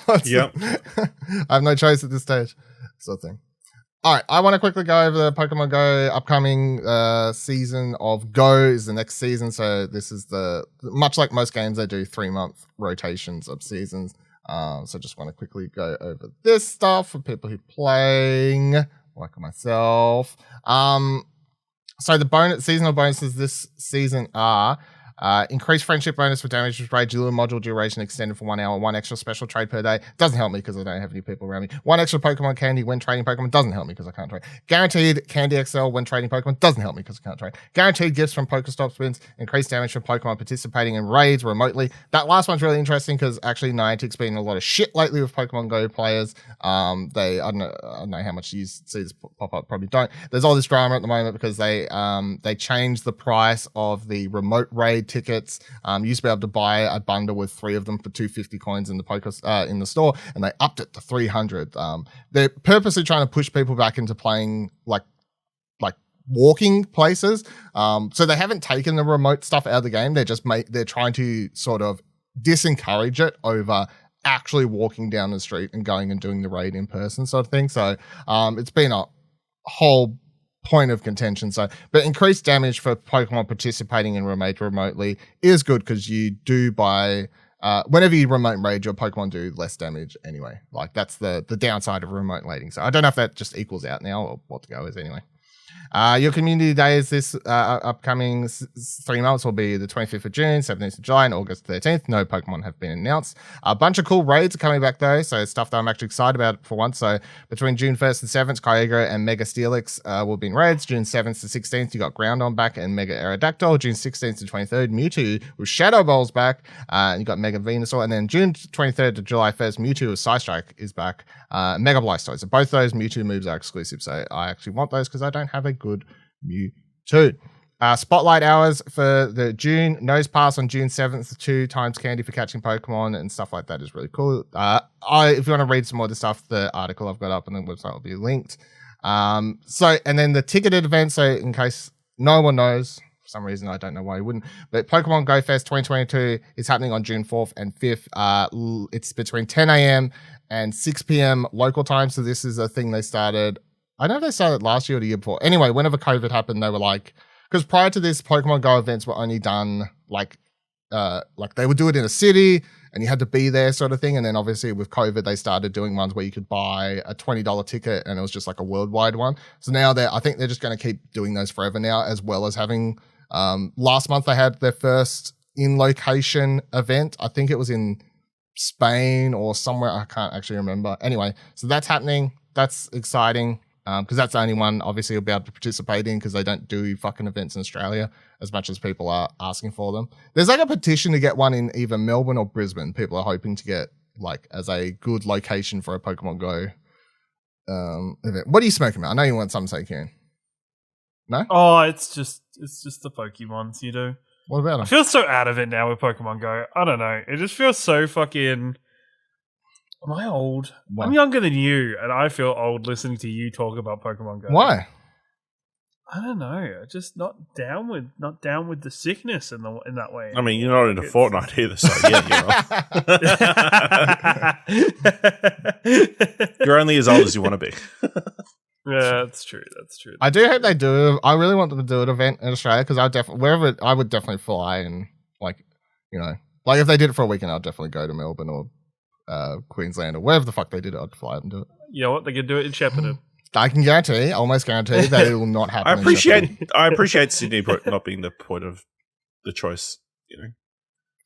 I have no choice at this stage, sort of thing. All right, I want to quickly go over the Pokemon Go upcoming season of Go is the next season. So this is much like most games, they do 3-month rotations of seasons. So just want to quickly go over this stuff for people who are playing, like myself. So the seasonal bonuses this season are Increased friendship bonus for damage spray, dual module duration extended for 1 hour, 1 extra special trade per day. Doesn't help me because I don't have any people around me. 1 extra Pokemon candy when trading Pokemon. Doesn't help me because I can't trade. Guaranteed Candy XL when trading Pokemon. Doesn't help me because I can't trade. Guaranteed gifts from Pokestop spins. Increased damage from Pokemon participating in raids remotely. That last one's really interesting because actually Niantic's been in a lot of shit lately with Pokemon Go players. I don't know how much you see this pop up. Probably don't. There's all this drama at the moment because they changed the price of the remote raid tickets. You used to be able to buy a bundle with 3 of them for 250 coins in the in the store, and they upped it to 300. They're purposely trying to push people back into playing like walking places. So they haven't taken the remote stuff out of the game. They're trying to sort of disencourage it over actually walking down the street and going and doing the raid in person sort of thing. So it's been a whole point of contention. So, but increased damage for Pokemon participating in raid remotely is good because you do buy whenever you remote raid, your Pokemon do less damage anyway. Like that's the downside of remote raiding. So I don't know if that just equals out now or what the go is anyway. Your community days this upcoming 3 months will be the 25th of June, 17th of July, and August 13th. No Pokemon have been announced. A bunch of cool raids are coming back though, so stuff that I'm actually excited about for once. So between June 1st and 7th, Kyogre and Mega Steelix will be in raids. June 7th to 16th, you got Groudon back and Mega Aerodactyl. June 16th to 23rd, Mewtwo with Shadow Balls back. And you got Mega Venusaur. And then June 23rd to July 1st, Mewtwo with Psystrike is back. Mega Blastoise. So both those Mewtwo moves are exclusive. So I actually want those because I don't have a good Mewtwo. Spotlight hours for the June Nose Pass on June 7th, 2 times candy for catching Pokemon and stuff like that is really cool. If you want to read some more of the stuff, the article I've got up on the website will be linked. And then the ticketed event, so in case no one knows, for some reason I don't know why you wouldn't, but Pokemon Go Fest 2022 is happening on June 4th and 5th. It's between 10 a.m. and 6 p.m. local time, so this is a thing they started. I don't know if they started last year or the year before. Anyway, whenever COVID happened, they were like, because prior to this, Pokemon Go events were only done like they would do it in a city and you had to be there sort of thing. And then obviously with COVID, they started doing ones where you could buy a $20 ticket and it was just like a worldwide one. So now I think they're just going to keep doing those forever now, as well as having, last month they had their first in-location event. I think it was in Spain or somewhere. I can't actually remember. Anyway, so that's happening. That's exciting. Because that's the only one, obviously, you'll be able to participate in because they don't do fucking events in Australia as much as people are asking for them. There's like a petition to get one in either Melbourne or Brisbane. People are hoping to get like as a good location for a Pokemon Go event. What are you smoking about? I know you want something to say, Kieran. No? Oh, it's just the Pokemons, you do. What about them? I feel so out of it now with Pokemon Go. I don't know. It just feels so fucking... Am I old? What? I'm younger than you, and I feel old listening to you talk about Pokemon Go. Why? I don't know. Just not down with the sickness in that way. I mean, you're not in a fortnight either, so yeah, you're only as old as you want to be. Yeah, that's true. That's true. I do hope they do. I really want them to do an event in Australia because I would definitely fly and like if they did it for a weekend, I'd definitely go to Melbourne or Queensland or wherever the fuck they did it, I'd fly and do it. You know what? They can do it in Shepparton. I can guarantee, almost guarantee that it will not happen. I appreciate Sydney not being the point of the choice.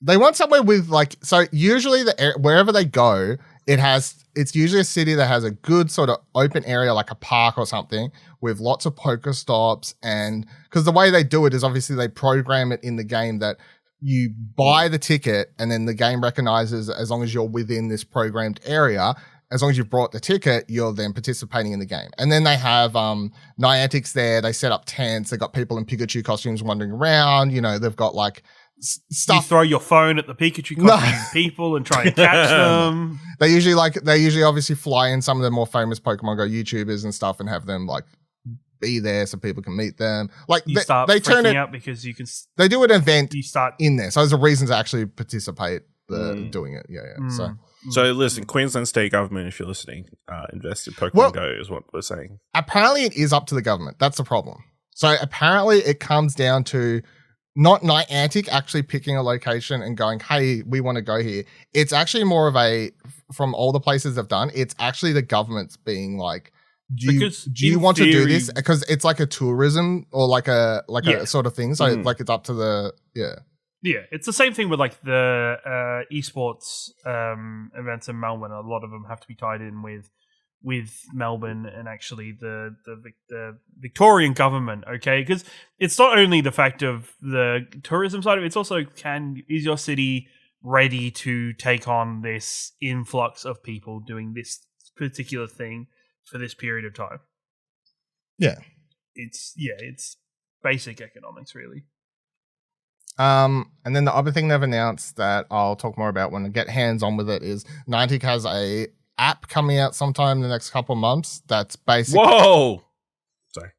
They want somewhere with so usually wherever they go, it's usually a city that has a good sort of open area, like a park or something, with lots of Pokestops. And because the way they do it is obviously they program it in the game that you buy the ticket and then the game recognizes as long as you're within this programmed area, as long as you've brought the ticket, you're then participating in the game. And then they have Niantics there. They set up tents. They've got people in Pikachu costumes wandering around. They've got stuff. You throw your phone at the Pikachu costume people and try and catch them. They usually obviously fly in some of the more famous Pokemon Go YouTubers and stuff and have them be there so people can meet them. They turn it out because you can. They do an event you start in there, so there's a reason to actually participate. Doing it, yeah. So listen, Queensland State Government, if you're listening, invest in Pokemon Go is what we're saying. Apparently, it is up to the government. That's the problem. So apparently, it comes down to not Niantic actually picking a location and going, "Hey, we want to go here." It's actually more of from all the places they've done. It's actually the government's being like. Do you want to do this? Because it's like a tourism or like a sort of thing. So it's up to the Yeah, it's the same thing with like the esports events in Melbourne. A lot of them have to be tied in with Melbourne and actually the Victorian government. Okay, because it's not only the fact of the tourism side of it; it's also is your city ready to take on this influx of people doing this particular thing for this period of time? Yeah, it's basic economics, really. And then the other thing they've announced that I'll talk more about when I get hands on with it is Niantic has a app coming out sometime in the next couple of months. That's basically Sorry.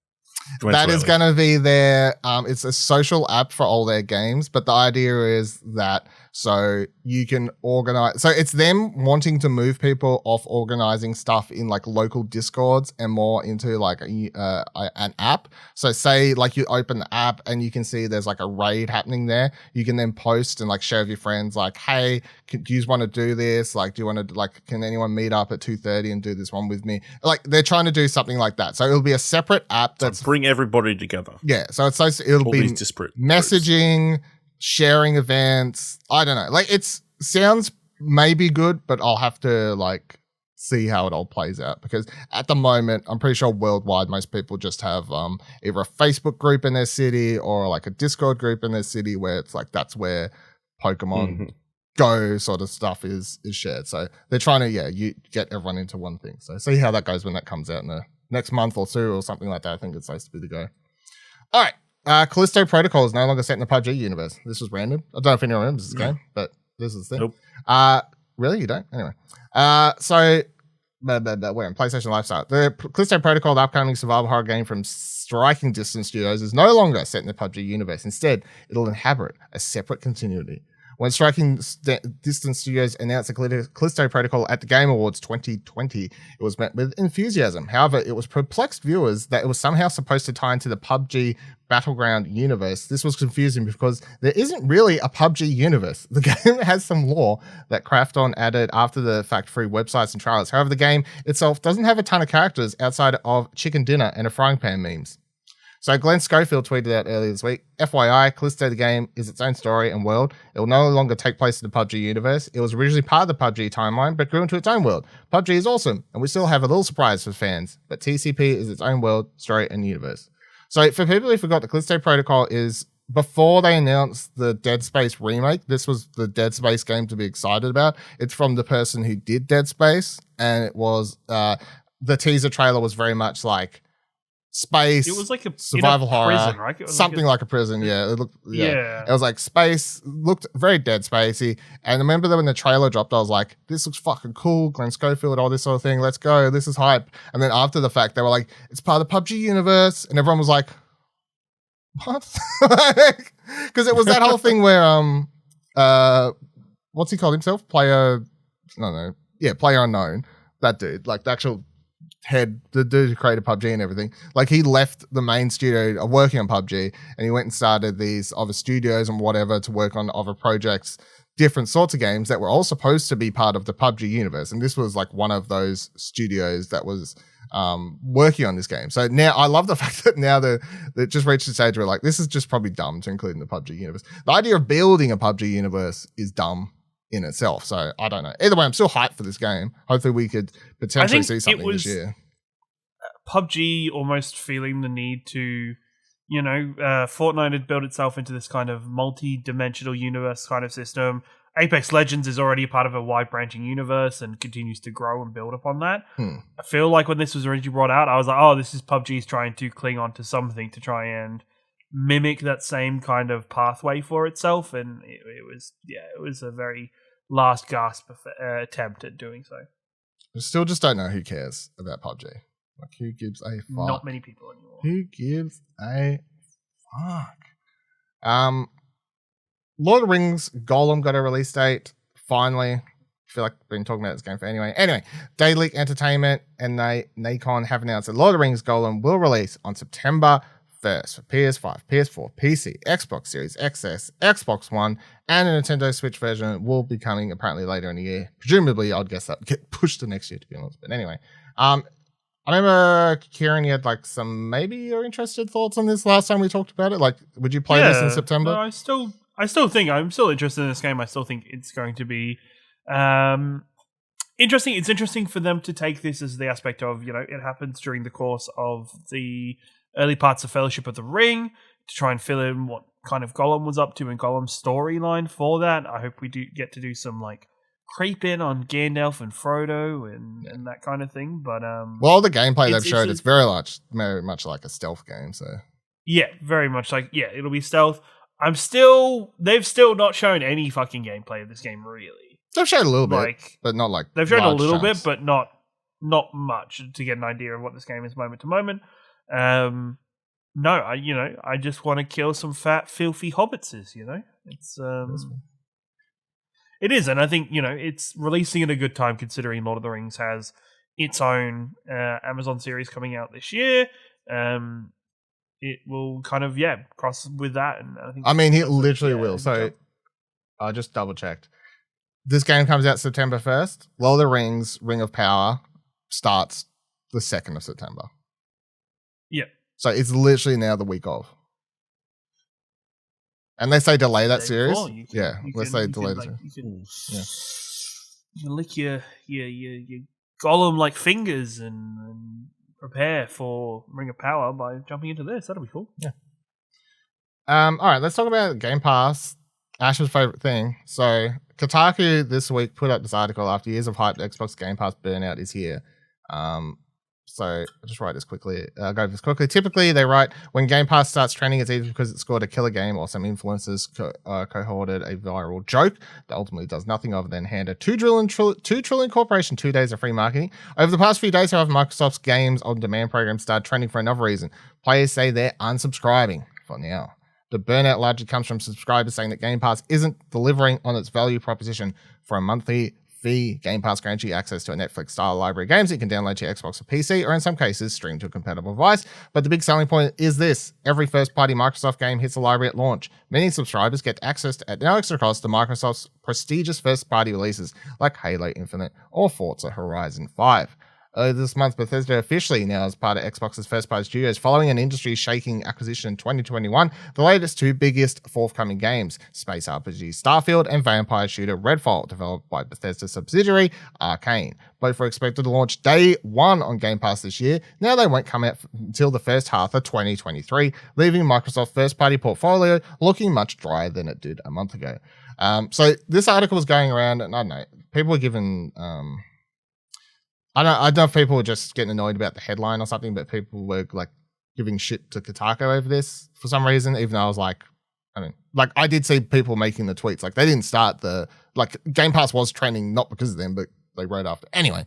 That is going to be their. It's a social app for all their games, but the idea is that so you can organize. So it's them wanting to move people off organizing stuff in like local discords and more into like an app. So say like you open the app and you can see there's like a raid happening there. You can then post and like share with your friends like, hey, do you want to do this? Like, do you want to like, can anyone meet up at 2:30 and do this one with me? Like they're trying to do something like that. So it'll be a separate app that's bring everybody together. Yeah. So it'll all be these disparate messaging. groups. Sharing events. I don't know. Like sounds maybe good, but I'll have to like see how it all plays out because at the moment, I'm pretty sure worldwide, most people just have either a Facebook group in their city or like a Discord group in their city where it's like that's where Pokemon Go sort of stuff is shared. So they're trying to you get everyone into one thing. So see how that goes when that comes out in the next month or two or something like that. I think it's supposed to be the go. All right. Callisto Protocol is no longer set in the PUBG universe. This was random. I don't know if anyone remembers this game, but this is the thing. Nope. Really? You don't? Anyway. We're in PlayStation Lifestyle. The Callisto Protocol, the upcoming survival horror game from Striking Distance Studios, is no longer set in the PUBG universe. Instead, it'll inhabit a separate continuity. When Striking Distance Studios announced the Callisto Protocol at the Game Awards 2020, it was met with enthusiasm. However, it was perplexed viewers that it was somehow supposed to tie into the PUBG Battleground universe. This was confusing because there isn't really a PUBG universe. The game has some lore that Krafton added after the fact through websites and trailers. However, the game itself doesn't have a ton of characters outside of chicken dinner and a frying pan memes. So Glenn Schofield tweeted out earlier this week, FYI, Callisto the game is its own story and world. It will no longer take place in the PUBG universe. It was originally part of the PUBG timeline, but grew into its own world. PUBG is awesome, and we still have a little surprise for fans, but TCP is its own world, story, and universe. So for people who forgot, the Callisto Protocol is, before they announced the Dead Space remake, this was the Dead Space game to be excited about. It's from the person who did Dead Space, and it was, the teaser trailer was very much like, space. It was like a survival horror, prison, right? It was something like a prison. Yeah, it looked. Yeah, it was like space. Looked very Dead Spacey. And I remember that when the trailer dropped, I was like, "This looks fucking cool." Glenn Schofield, all this sort of thing. Let's go. This is hype. And then after the fact, they were like, "It's part of the PUBG universe," and everyone was like, "What?" Because it was that whole thing where what's he called himself? Player Unknown. That dude, like the actual head, the dude who created PUBG and everything, like he left the main studio working on PUBG and he went and started these other studios and whatever to work on other projects, different sorts of games that were all supposed to be part of the PUBG universe. And this was like one of those studios that was working on this game. So now I love the fact that now they just reached the stage where like, this is just probably dumb to include in the PUBG universe. The idea of building a PUBG universe is dumb in itself. So I don't know. Either way, I'm still hyped for this game. Hopefully we could potentially see something this year. PUBG almost feeling the need to, Fortnite had built itself into this kind of multi-dimensional universe kind of system. Apex Legends is already a part of a wide-branching universe and continues to grow and build upon that. I feel like when this was originally brought out, I was like, oh, this is PUBG's trying to cling on to something to try and mimic that same kind of pathway for itself. And it was a very last gasp attempt at doing so. I still just don't know who cares about PUBG. Like, who gives a fuck? Not many people anymore. Who gives a fuck? Lord of the Rings Gollum got a release date, finally. I feel like I've been talking about this game for anyway. Anyway, Daedalic Entertainment and Nacon have announced that Lord of the Rings Gollum will release on September 1st for PS5, PS4, PC, Xbox Series XS, Xbox One, and a Nintendo Switch version will be coming apparently later in the year. Presumably, I'd guess that would get pushed to next year, to be honest. But anyway, I remember, Kieran, you had like some maybe you're interested thoughts on this last time we talked about it. Like, would you play this in September? No, I still I'm still interested in this game. I still think it's going to be interesting. It's interesting for them to take this as the aspect of, it happens during the course of the early parts of Fellowship of the Ring to try and fill in what kind of Gollum was up to and Gollum's storyline for that. I hope we do get to do some like creep in on Gandalf and Frodo and that kind of thing. But well, the gameplay they've showed, it's very much like a stealth game. So yeah, very much like it'll be stealth. They've still not shown any fucking gameplay of this game really. They've shown a little bit, but not like they've shown a little chunks. bit, but not much to get an idea of what this game is moment to moment. No, I just want to kill some fat, filthy hobbitses. It's it is, and I think it's releasing at a good time considering Lord of the Rings has its own Amazon series coming out this year. It will kind of cross with that, and I think it literally will. So I just double checked. This game comes out September 1st. Lord of the Rings: Ring of Power starts the 2nd of September. Yeah. So it's literally now the week of. Unless they delay that series. Unless they delay the series. You can lick your Gollum-like fingers and prepare for Ring of Power by jumping into this. That'll be cool. Yeah. All right, let's talk about Game Pass. Ash's favorite thing. So Kotaku this week put up this article after years of hype. Xbox Game Pass Burnout is here. So I'll just write this quickly. Go over this quickly. Typically, they write when Game Pass starts trending, it's either because it scored a killer game or some influencers cohorted a viral joke that ultimately does nothing other than hand a $2 trillion corporation 2 days of free marketing. Over the past few days, however, Microsoft's games on demand program started trending for another reason. Players say they're unsubscribing for now. The burnout largely comes from subscribers saying that Game Pass isn't delivering on its value proposition for a monthly fee. Game Pass grants you access to a Netflix-style library of games that you can download to your Xbox or PC, or in some cases, stream to a compatible device. But the big selling point is this. Every first-party Microsoft game hits the library at launch. Many subscribers get access at no extra cost to Microsoft's prestigious first-party releases like Halo Infinite or Forza Horizon 5. Earlier this month, Bethesda officially now is part of Xbox's first-party studios following an industry-shaking acquisition in 2021. The latest two biggest forthcoming games, space RPG Starfield and vampire shooter Redfall, developed by Bethesda's subsidiary Arcane. Both were expected to launch day one on Game Pass this year. Now they won't come out until the first half of 2023, leaving Microsoft's first-party portfolio looking much drier than it did a month ago. So this article was going around, and I don't know, people were given... I don't know if people were just getting annoyed about the headline or something, but people were like giving shit to Kotaku over this for some reason, even though I was like, I did see people making the tweets. Like they didn't start Game Pass was trending not because of them, but they wrote after. Anyway,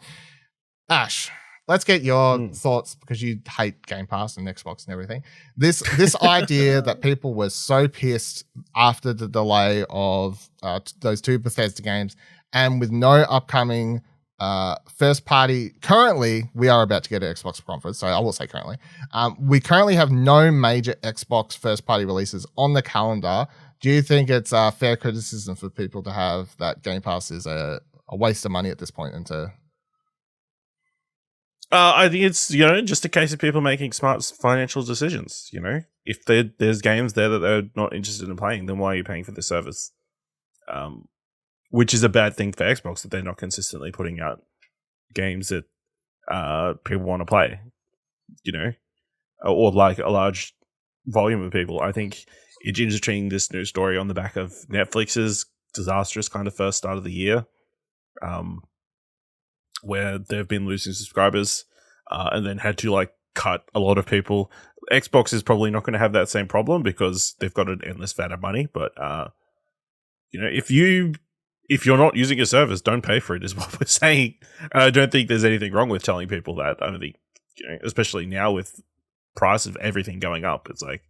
Ash, let's get your thoughts because you hate Game Pass and Xbox and everything. This idea that people were so pissed after the delay of those two Bethesda games and with no upcoming first party. Currently, we are about to get an Xbox conference, so I will say currently. We currently have no major Xbox first party releases on the calendar. Do you think it's a fair criticism for people to have that Game Pass is a waste of money at this point? I think it's just a case of people making smart financial decisions. If there's games there that they're not interested in playing, then why are you paying for the service? Which is a bad thing for Xbox that they're not consistently putting out games that people want to play, or like a large volume of people. I think it's interesting, this new story on the back of Netflix's disastrous kind of first start of the year, where they've been losing subscribers and then had to cut a lot of people. Xbox is probably not going to have that same problem because they've got an endless vat of money, but if you're not using a service, don't pay for it, is what we're saying. And I don't think there's anything wrong with telling people that. I don't think, especially now with price of everything going up, it's like,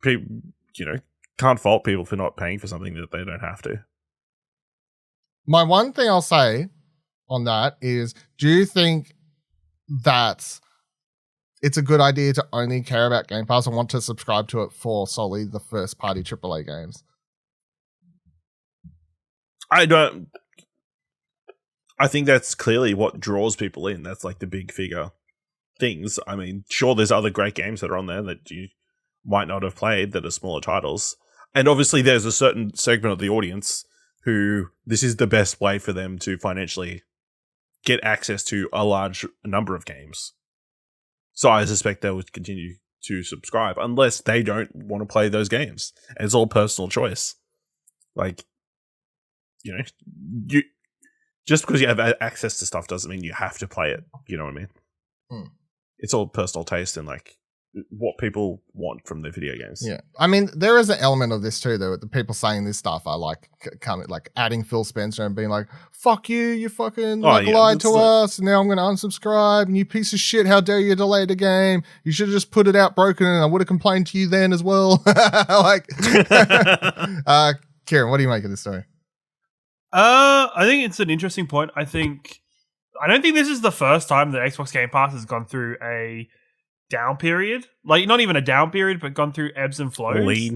people, can't fault people for not paying for something that they don't have to. My one thing I'll say on that is, do you think that it's a good idea to only care about Game Pass and want to subscribe to it for solely the first party AAA games? I think that's clearly what draws people in. That's like the big figure things. I mean, sure, there's other great games that are on there that you might not have played that are smaller titles. And obviously there's a certain segment of the audience who this is the best way for them to financially get access to a large number of games. So I suspect they would continue to subscribe unless they don't want to play those games. And it's all personal choice. Like, you know, you just because you have access to stuff doesn't mean you have to play it. You know what I mean? It's all personal taste and like what people want from their video games. Yeah. I mean, there is an element of this too, though. The people saying this stuff are like, like adding Phil Spencer and being like, fuck you, you fucking lied to us. And now I'm going to unsubscribe. And you piece of shit, how dare you delay the game? You should have just put it out broken and I would have complained to you then as well. Like, Kieran, what do you make of this story? I think it's an interesting point. I don't think this is the first time that Xbox Game Pass has gone through a down period. Like, not even a down period, but gone through ebbs and flows. I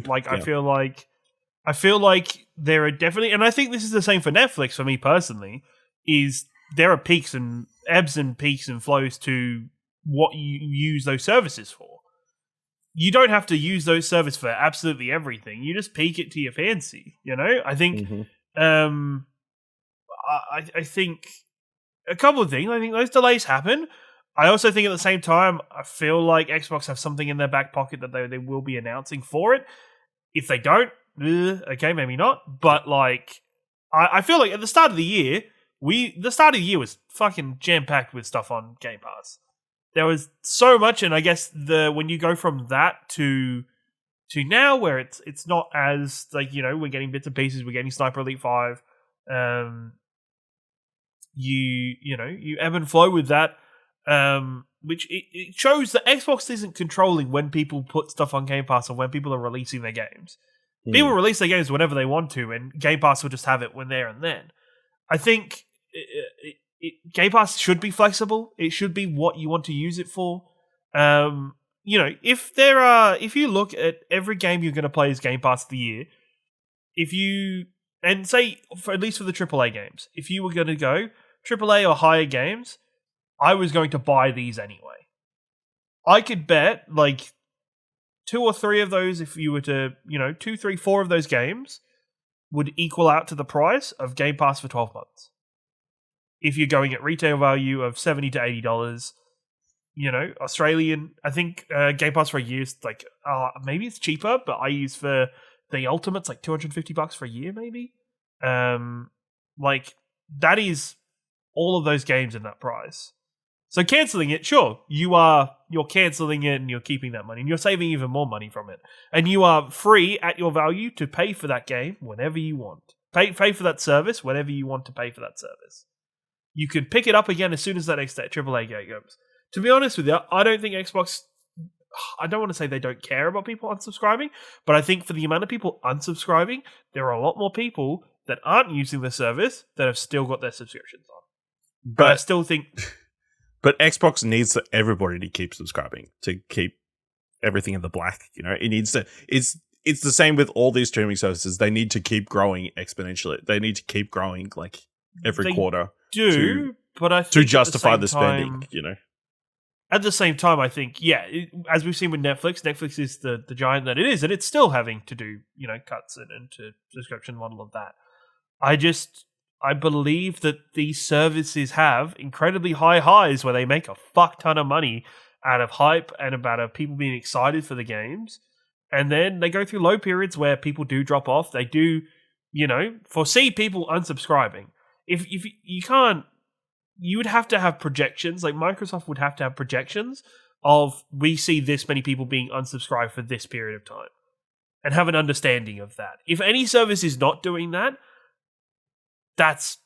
feel like there are definitely, and I think this is the same for Netflix for me personally, is there are peaks and ebbs and peaks and flows to what you use those services for. You don't have to use those services for absolutely everything. You just peak it to your fancy, you know? I think I think a couple of things. I think those delays happen. I also think at the same time, I feel like Xbox have something in their back pocket that they will be announcing for it. If they don't, okay, maybe not. But like, I feel like at the start of the year, the start of the year was fucking jam-packed with stuff on Game Pass. There was so much, and I guess when you go from that to now, where it's not as like, you know, we're getting bits and pieces, we're getting Sniper Elite 5. You ebb and flow with that. Which it shows that Xbox isn't controlling when people put stuff on Game Pass or when people are releasing their games. People release their games whenever they want to, and Game Pass will just have it when there and then. I think Game Pass should be flexible. It should be what you want to use it for. You know, if you look at every game you're going to play as Game Pass of the year, and say at least for the AAA games, if you were going to go AAA or higher games, I was going to buy these anyway. I could bet like 2 or 3 of those, if you were to, 2, 3, 4 of those games would equal out to the price of Game Pass for 12 months. If you're going at retail value of $70 to $80, Australian, I think Game Pass for a year is like, maybe it's cheaper, but I use for the Ultimate's like $250 for a year, maybe. Like that is all of those games in that price. So cancelling it, sure, you're cancelling it and you're keeping that money and you're saving even more money from it. And you are free at your value to pay for that game whenever you want. Pay for that service whenever you want to pay for that service. You can pick it up again as soon as that next AAA game comes. To be honest with you, I don't think Xbox, I don't want to say they don't care about people unsubscribing, but I think for the amount of people unsubscribing, there are a lot more people that aren't using the service that have still got their subscriptions on. But I still think... But Xbox needs everybody to keep subscribing, to keep everything in the black. It needs to. It's the same with all these streaming services. They need to keep growing exponentially. They need to keep growing like every quarter. But I think to justify the spending. At the same time, I think, as we've seen with Netflix is the giant that it is, and it's still having to do cuts and to subscription model of that. I believe that these services have incredibly high highs where they make a fuck ton of money out of hype and about people being excited for the games. And then they go through low periods where people do drop off. They do, foresee people unsubscribing. If you can't, you would have to have projections. Like Microsoft would have to have projections of we see this many people being unsubscribed for this period of time and have an understanding of that. If any service is not doing that, that's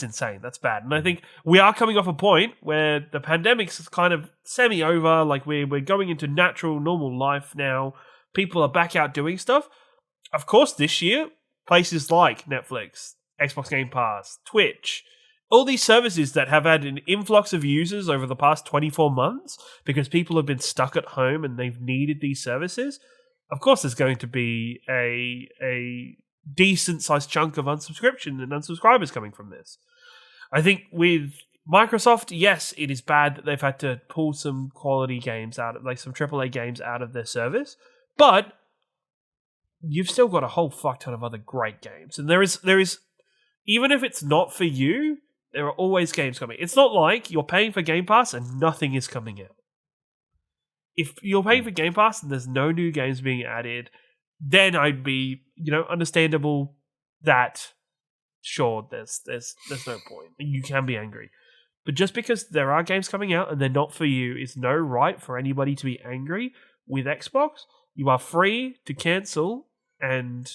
insane. That's bad. And I think we are coming off a point where the pandemic's kind of semi-over. Like we're going into natural, normal life now. People are back out doing stuff. Of course, this year, places like Netflix, Xbox Game Pass, Twitch, all these services that have had an influx of users over the past 24 months because people have been stuck at home and they've needed these services. Of course, there's going to be a decent sized chunk of unsubscription and unsubscribers coming from this. I think with Microsoft, yes, it is bad that they've had to pull some quality games out of, like some AAA games out of their service, but you've still got a whole fuck ton of other great games. And there is even if it's not for you, there are always games coming. It's not like you're paying for Game Pass and nothing is coming out. If you're paying for Game Pass and there's no new games being added, then I'd be, understandable that sure, there's no point. You can be angry. But just because there are games coming out and they're not for you is no right for anybody to be angry with Xbox. You are free to cancel and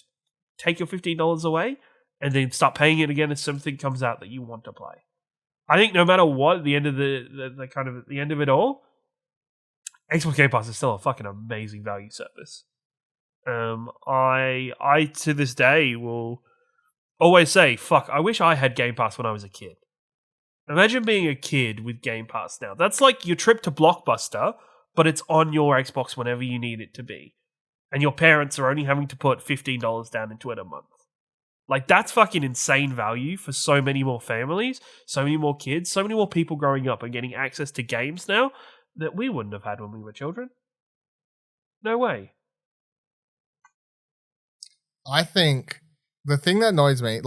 take your $15 away and then start paying it again if something comes out that you want to play. I think no matter what, at the end of the kind of at the end of it all, Xbox Game Pass is still a fucking amazing value service. I to this day will always say, fuck, I wish I had Game Pass when I was a kid. Imagine being a kid with Game Pass now. That's like your trip to Blockbuster, but it's on your Xbox whenever you need it to be. And your parents are only having to put $15 down into it a month. Like, that's fucking insane value for so many more families, so many more kids, so many more people growing up and getting access to games now that we wouldn't have had when we were children. No way. I think the thing that annoys me,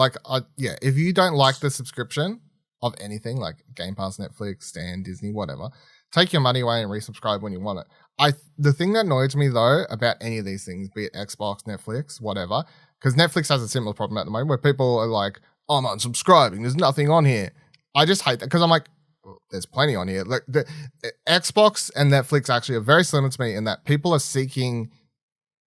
if you don't like the subscription of anything, like Game Pass, Netflix, Stan, Disney, whatever, take your money away and resubscribe when you want it. The thing that annoys me, though, about any of these things, be it Xbox, Netflix, whatever, because Netflix has a similar problem at the moment where people are like, oh, I'm unsubscribing, there's nothing on here. I just hate that because I'm like, there's plenty on here. Like, the Xbox and Netflix actually are very similar to me in that people are seeking,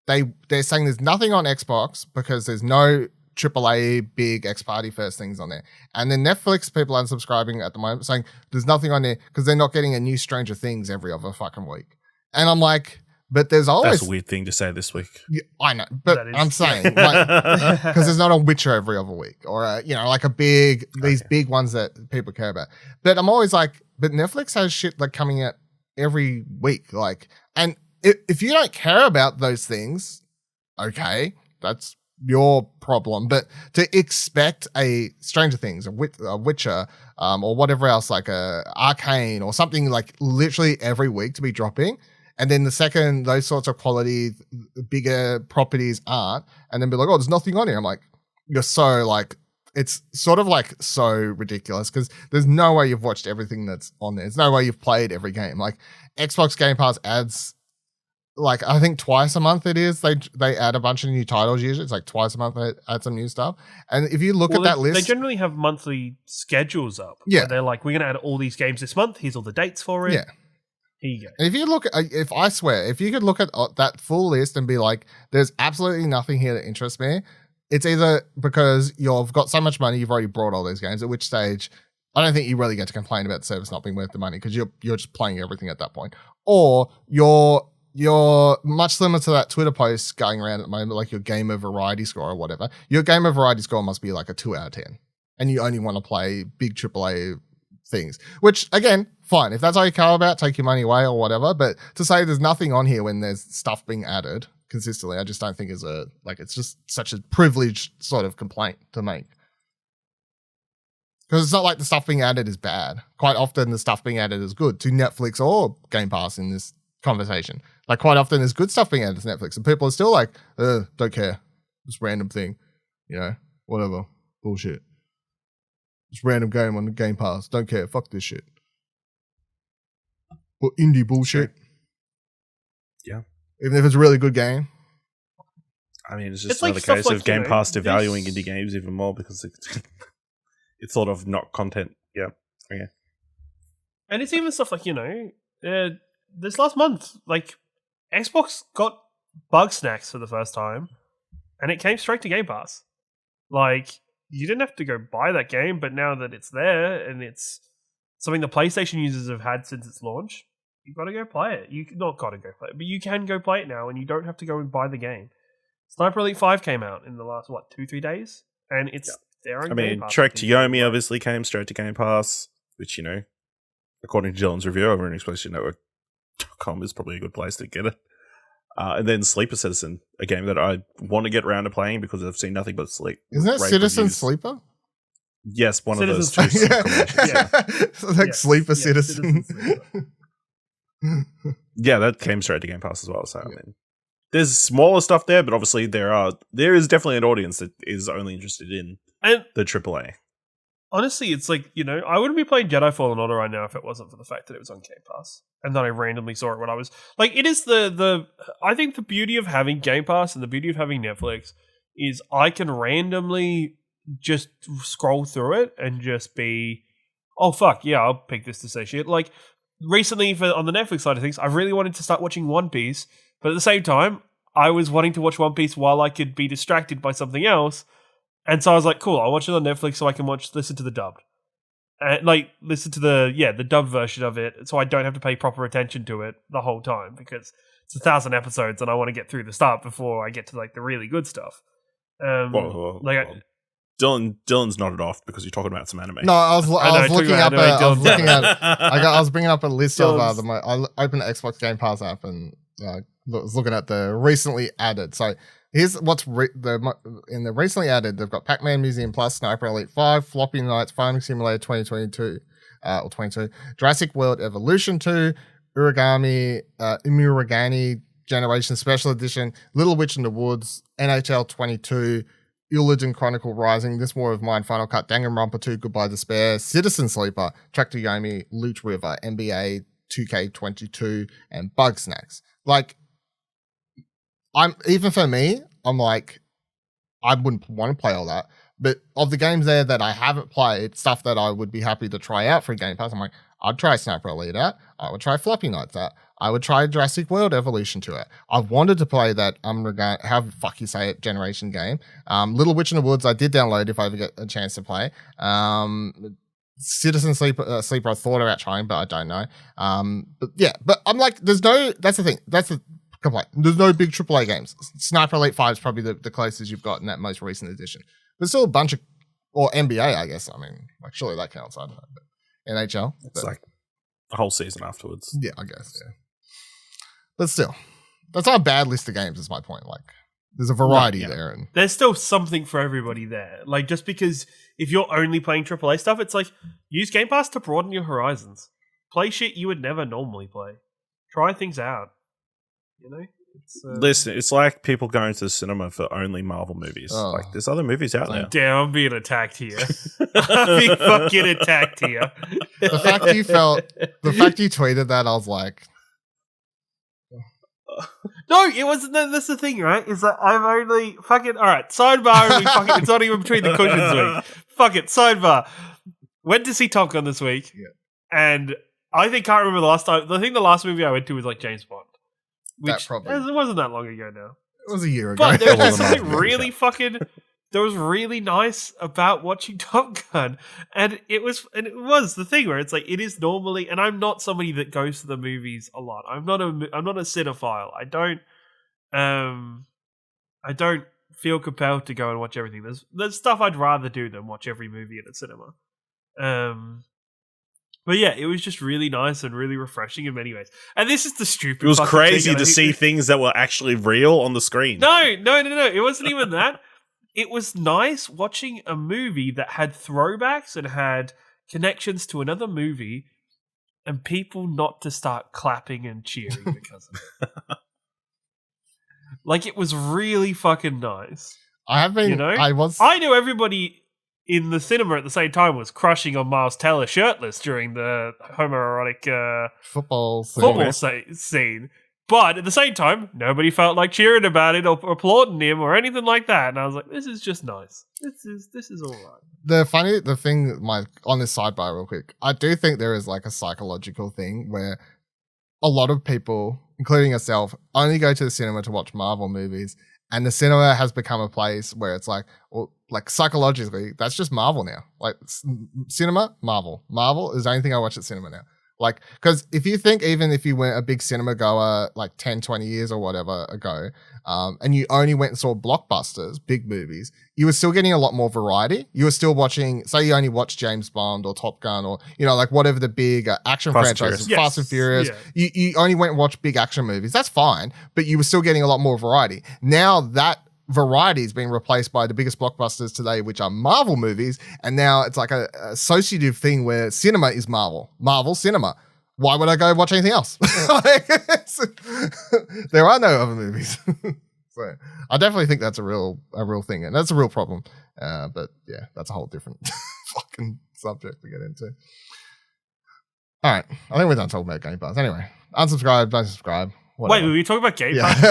they're saying there's nothing on Xbox because there's no AAA big X-Party first things on there. And then Netflix people unsubscribing at the moment saying there's nothing on there because they're not getting a new Stranger Things every other fucking week. And I'm like, but there's always... That's a weird thing to say this week. Yeah, I know, but I'm saying, because there's not a Witcher every other week or, these big ones that people care about. But I'm always like, but Netflix has shit like coming out every week. Like, and if you don't care about those things, okay, that's your problem. But to expect a Stranger Things, a Witcher, or whatever else, like a Arcane or something like literally every week to be dropping, and then the second those sorts of quality, bigger properties aren't, and then be like, oh, there's nothing on here. I'm like, you're so like, it's sort of like so ridiculous because there's no way you've watched everything that's on there. There's no way you've played every game. Like Xbox Game Pass adds, like, I think twice a month it is. They add a bunch of new titles usually. It's like twice a month they add some new stuff. And if you look at that list... They generally have monthly schedules up. Yeah. They're like, we're going to add all these games this month. Here's all the dates for it. Yeah. Here you go. And if you look at... if you could look at that full list and be like, there's absolutely nothing here that interests me, it's either because you've got so much money, you've already bought all those games, at which stage... I don't think you really get to complain about the service not being worth the money because you're just playing everything at that point. Or you're much similar to that Twitter post going around at the moment, like your gamer variety score or whatever. Your gamer variety score must be like a 2 out of 10. And you only want to play big AAA things. Which, again, fine. If that's all you care about, take your money away or whatever. But to say there's nothing on here when there's stuff being added consistently, I just don't think is it's just such a privileged sort of complaint to make. Because it's not like the stuff being added is bad. Quite often the stuff being added is good to Netflix or Game Pass in this conversation. Like quite often there's good stuff being added to Netflix and people are still like, don't care. This random thing, whatever. Bullshit. This random game on the Game Pass. Don't care. Fuck this shit. Well, indie bullshit. Yeah. Even if it's a really good game. I mean, it's just another case of Game Pass devaluing indie games even more because it's sort of not content. Yeah. Okay. And it's even stuff like, this last month, like, Xbox got Bug Snacks for the first time, and it came straight to Game Pass. Like, you didn't have to go buy that game, but now that it's there, and it's something the PlayStation users have had since its launch, you've got to go play it. You not got to go play it, but you can go play it now, and you don't have to go and buy the game. Sniper Elite 5 came out in the last, 2-3 days? And it's there on Game Pass. Trek to Yomi obviously came straight to Game Pass, which, according to Dylan's review over in ExplosionNetwork.com is probably a good place to get it. And then Sleeper Citizen, a game that I want to get around to playing because I've seen nothing but sleep. Isn't that Citizen reviews. Sleeper? Yes, one Citizen of those two. Yeah. Sleeper Citizen. Sleeper. Yeah, that came straight to Game Pass as well. So, I mean, there's smaller stuff there, but obviously there is definitely an audience that is only interested in the AAA. Honestly, it's like, I wouldn't be playing Jedi Fallen Order right now if it wasn't for the fact that it was on Game Pass and that I randomly saw it when I was like, it is I think the beauty of having Game Pass and the beauty of having Netflix is I can randomly just scroll through it and just be, oh fuck yeah, I'll pick this to say shit. Like recently on the Netflix side of things, I really wanted to start watching One Piece, but at the same time, I was wanting to watch One Piece while I could be distracted by something else. And so I was like, cool, I'll watch it on Netflix so I can listen to the dubbed. And listen to the dubbed version of it so I don't have to pay proper attention to it the whole time because it's 1,000 episodes and I want to get through the start before I get to the really good stuff. Dylan's nodded off because you're talking about some anime. No, I was bringing up a list of I opened the Xbox Game Pass app and was looking at the recently added. So here's what's in the recently added. They've got Pac-Man Museum Plus, Sniper Elite 5, Floppy Nights, Farming Simulator 2022 or 22, Jurassic World Evolution 2, Umuragami Generation Special Edition, Little Witch in the Woods, NHL 22, Illidan Chronicle Rising, This War of Mine, Final Cut, Danganronpa 2, Goodbye Despair, Citizen Sleeper, Track to Yomi, Loot River, NBA 2K22, and Bugsnax. Even for me, I'm like, I wouldn't want to play all that. But of the games there that I haven't played, stuff that I would be happy to try out for Game Pass, I'm like, I'd try Sniper Elite out. I would try Floppy Nights out. I would try Jurassic World Evolution 2 out. I've wanted to play that, how the fuck you say it, generation game. Little Witch in the Woods, I did download if I ever get a chance to play. Citizen Sleeper, I thought about trying, but I don't know. But I'm like, that's the thing. That's the complaint. There's no big AAA games. Sniper Elite 5 is probably the closest you've got in that most recent edition. But still a bunch of, or NBA, I guess. I mean, surely that counts. I don't know. But NHL. It's like a whole season afterwards. Yeah, I guess, yeah. But still, that's not a bad list of games, is my point. There's a variety there. And there's still something for everybody there. Just because if you're only playing AAA stuff, it's use Game Pass to broaden your horizons. Play shit you would never normally play. Try things out. Listen, it's like people going to the cinema for only Marvel movies. There's other movies out there. Damn, I'm being attacked here. I'm being fucking attacked here. The fact you tweeted that, I was like, no, it wasn't. That's the thing, right? Is that I'm only fucking all right. Sidebar. It's not even between the cushions week. Fuck it. Sidebar. Went to see Top Gun this week, and I can't remember the last time. I think the last movie I went to was James Bond. Which it wasn't that long ago now. It was a year ago. But there was something really there was really nice about watching Top Gun. And it was the thing where it's it is normally, and I'm not somebody that goes to the movies a lot. I'm not a cinephile. I don't feel compelled to go and watch everything. There's stuff I'd rather do than watch every movie at a cinema. But yeah, it was just really nice and really refreshing in many ways. And this is the stupid. It was crazy to see things that were actually real on the screen. No. It wasn't even that. It was nice watching a movie that had throwbacks and had connections to another movie, and people not to start clapping and cheering because of it. It was really fucking nice. I knew everybody in the cinema at the same time was crushing on Miles Teller shirtless during the homoerotic football scene. But at the same time, nobody felt like cheering about it or applauding him or anything like that. And I was like, this is just nice. This is all right. The thing on this sidebar real quick, I do think there is a psychological thing where a lot of people, including yourself, only go to the cinema to watch Marvel movies. And the cinema has become a place where it's psychologically, that's just Marvel now. Cinema, Marvel. Marvel is the only thing I watch at cinema now. Because if you think, even if you weren't a big cinema goer 10, 20 years or whatever ago, and you only went and saw blockbusters, big movies, you were still getting a lot more variety. You were still watching, say you only watched James Bond or Top Gun or, whatever the big action franchises, Fast and Furious. Yeah. You only went and watched big action movies. That's fine, but you were still getting a lot more variety. Now that variety is being replaced by the biggest blockbusters today, which are Marvel movies, and now it's a associative thing where cinema is Marvel cinema. why would I go watch anything else? Like, there are no other movies. So I definitely think that's a real thing, and that's a real problem. But yeah, that's a whole different fucking subject to get into. All right, I think we're done talking about Game Pass. Anyway, unsubscribe, don't subscribe. Whatever. Wait, were we talking about Game Pass?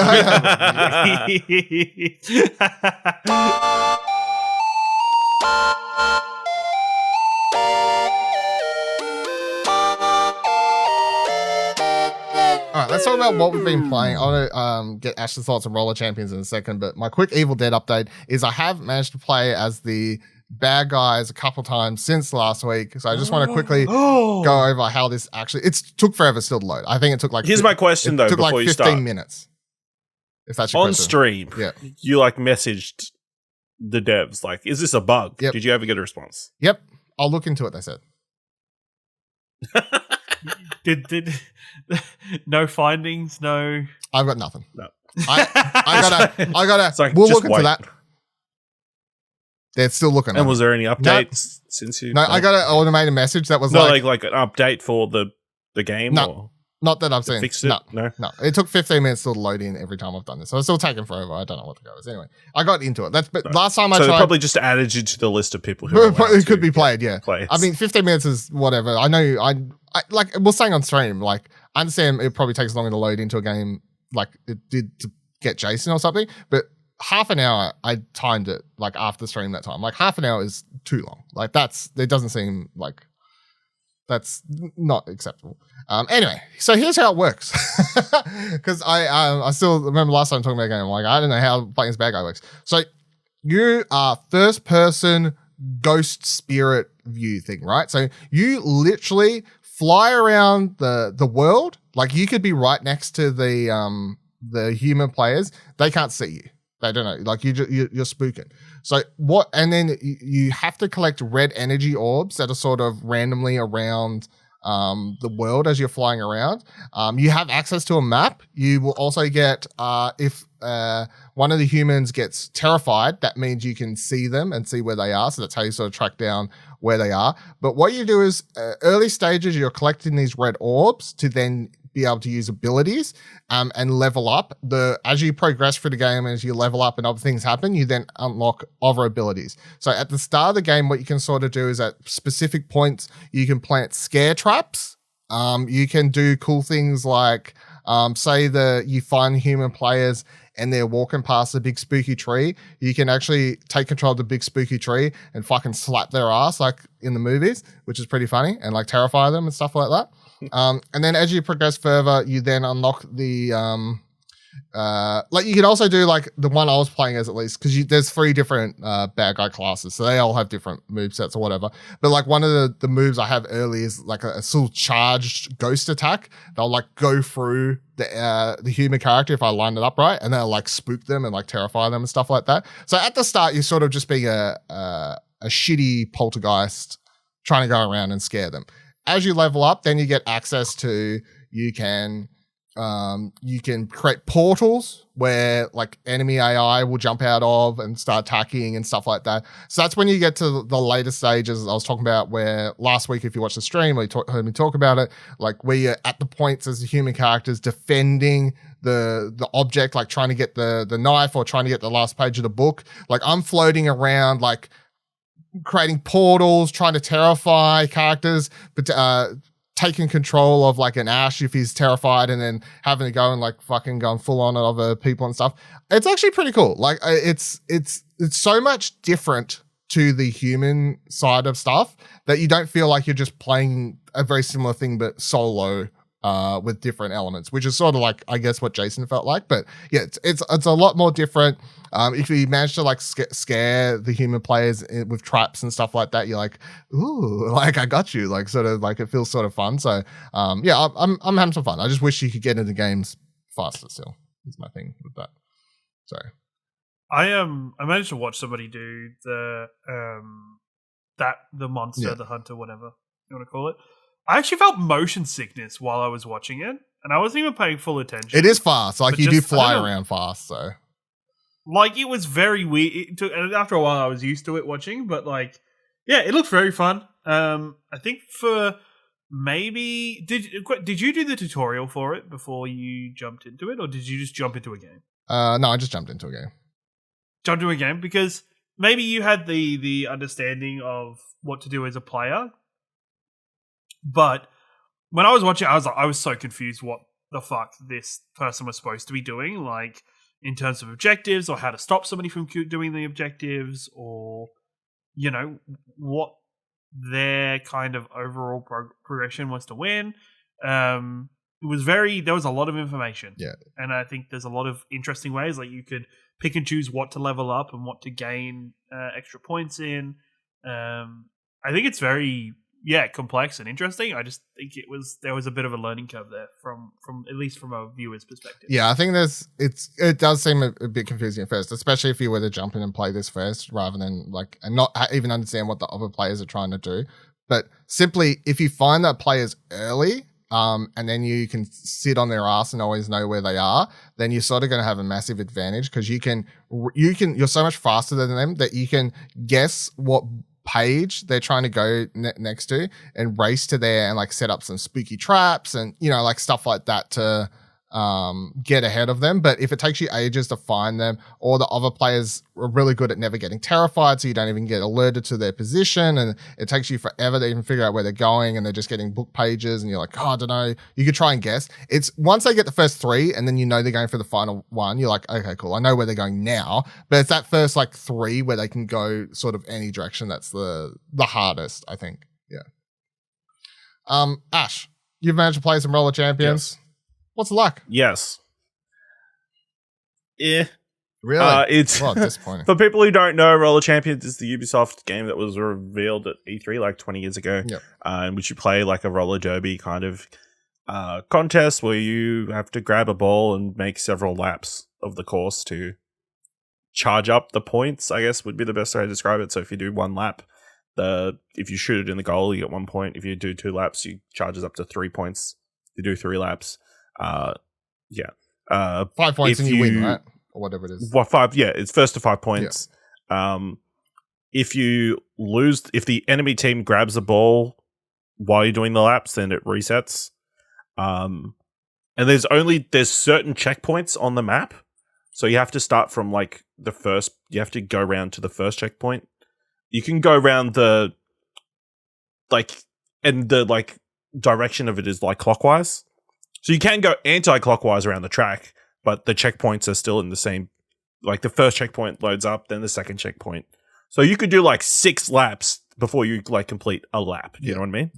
All right, let's talk about what we've been playing. I want to get Ash's thoughts on Roller Champions in a second, but my quick Evil Dead update is I have managed to play as the bad guys a couple times since last week, so I just want to quickly go over how this actually. It took forever still to load. I think it took like. Here's my question though. It took before like 15 you start. minutes. If that's your On question. stream, Yeah. you like messaged the devs like, "Is this a bug?" Yep. Did you ever get a response? Yep, I'll look into it. They said. Did no findings? No. I've got nothing. No. I gotta. It's like, we'll just look into wait. that. They're still looking. And was there any updates since you? No, I got an automated message that was no, like an update for the game. No. Or not that I've seen. fixed it. No. It took 15 minutes still to load in every time I've done this, so it's still taking forever. I don't know what the go is. Anyway, I got into it. Last time I So tried. they probably just added you to the list of people who are allowed It could to be played, yeah. play it. I mean, 15 minutes is whatever. I know. I like we're saying on stream. Like, I understand it probably takes longer to load into a game, like it did to get Jason or something. But half an hour, I timed it like after stream that time. Like half an hour is too long. Like it doesn't seem like that's not acceptable. Anyway, so here's how it works. Because I still remember last time talking about a game. I'm like, I don't know how playing as bad guy works. So you are first person ghost spirit view thing, right? So you literally fly around the world. Like you could be right next to the human players. They can't see you. They don't know. Like you're spooking. So what? And then you have to collect red energy orbs that are sort of randomly around the world as you're flying around. You have access to a map. You will also get if one of the humans gets terrified, that means you can see them and see where they are. So that's how you sort of track down where they are. But what you do is early stages, you're collecting these red orbs to then be able to use abilities and level up. As you progress through the game, as you level up and other things happen, you then unlock other abilities. So at the start of the game, what you can sort of do is at specific points, you can plant scare traps. You can do cool things like say you find human players and they're walking past the big spooky tree. You can actually take control of the big spooky tree and fucking slap their ass like in the movies, which is pretty funny, and like terrify them and stuff like that. And then as you progress further, you then unlock the like you can also do like the one I was playing as, at least, because there's 3 different bad guy classes, so they all have different movesets or whatever. But like one of the moves I have early is like a sort of charged ghost attack. They'll like go through the human character if I line it up right, and they'll like spook them and like terrify them and stuff like that. So at the start, you're sort of just being a shitty poltergeist trying to go around and scare them. As you level up, then you get access to, you can create portals where like enemy AI will jump out of and start attacking and stuff like that. So that's when you get to the later stages I was talking about, where last week, if you watched the stream or you heard me talk about it, like where you're at the points as the human characters defending the object, like trying to get the knife or trying to get the last page of the book. Like I'm floating around, like creating portals, trying to terrify characters, but taking control of like an Ash if he's terrified, and then having to go and like fucking going full on at other people and stuff. It's actually pretty cool. Like it's so much different to the human side of stuff that you don't feel like you're just playing a very similar thing but solo with different elements, which is sort of like, I guess, what Jason felt like. But yeah, it's a lot more different. If you manage to like scare the human players with traps and stuff like that, you're like, ooh, like I got you, like sort of like it feels sort of fun. So yeah, I'm having some fun. I just wish you could get into games faster. Still, is my thing with that. So I managed to watch somebody do the monster, the hunter, whatever you want to call it. I actually felt motion sickness while I was watching it, and I wasn't even paying full attention. It is fast. Like, you do fly around fast, so. Like, it was very weird. And after a while, I was used to it watching, but, like, yeah, it looked very fun. I think for maybe did you do the tutorial for it before you jumped into it, or did you just jump into a game? No, I just jumped into a game. Jumped into a game because maybe you had the understanding of what to do as a player, but when I was watching, I was so confused what the fuck this person was supposed to be doing, like in terms of objectives or how to stop somebody from doing the objectives, or what their kind of overall progression was to win. There was a lot of information. Yeah. And I think there's a lot of interesting ways, like you could pick and choose what to level up and what to gain extra points in. I think it's very complex and interesting. I just think there was a bit of a learning curve there from at least from a viewer's perspective. Yeah, I think it does seem a bit confusing at first, especially if you were to jump in and play this first rather than and not even understand what the other players are trying to do. But simply, if you find that players early, and then you can sit on their ass and always know where they are, then you're sort of going to have a massive advantage because you're so much faster than them that you can guess what page they're trying to go next to and race to there and set up some spooky traps and stuff like that to get ahead of them. But if it takes you ages to find them, or the other players are really good at never getting terrified, so you don't even get alerted to their position, and it takes you forever to even figure out where they're going, and they're just getting book pages, and you're like, oh, I don't know. You could try and guess. It's once they get the first 3, and then they're going for the final one, you're like, okay, cool, I know where they're going now. But it's that first 3 where they can go sort of any direction that's the hardest, I think. Yeah. Ash, you've managed to play some Roller Champions. Yes. What's the luck? Yes. Yeah. Really? It's disappointing. For people who don't know, Roller Champions is the Ubisoft game that was revealed at E3 20 years ago. Yep. In which you play a roller derby kind of contest where you have to grab a ball and make several laps of the course to charge up the points, I guess would be the best way to describe it. So if you do 1 lap, if you shoot it in the goal, you get 1 point. If you do 2 laps, you charges up to 3 points. If you do 3 laps. 5 points and you win, right? Or whatever it is. Well, 5, it's first to 5 points. Yeah. If you lose, if the enemy team grabs the ball while you're doing the laps, then it resets. And there's certain checkpoints on the map. So you have to start from you have to go around to the first checkpoint. You can go around and the direction of it is clockwise. So you can go anti-clockwise around the track, but the checkpoints are still in the same. The first checkpoint loads up, then the second checkpoint. So you could do 6 laps before you complete a lap. You know what I mean?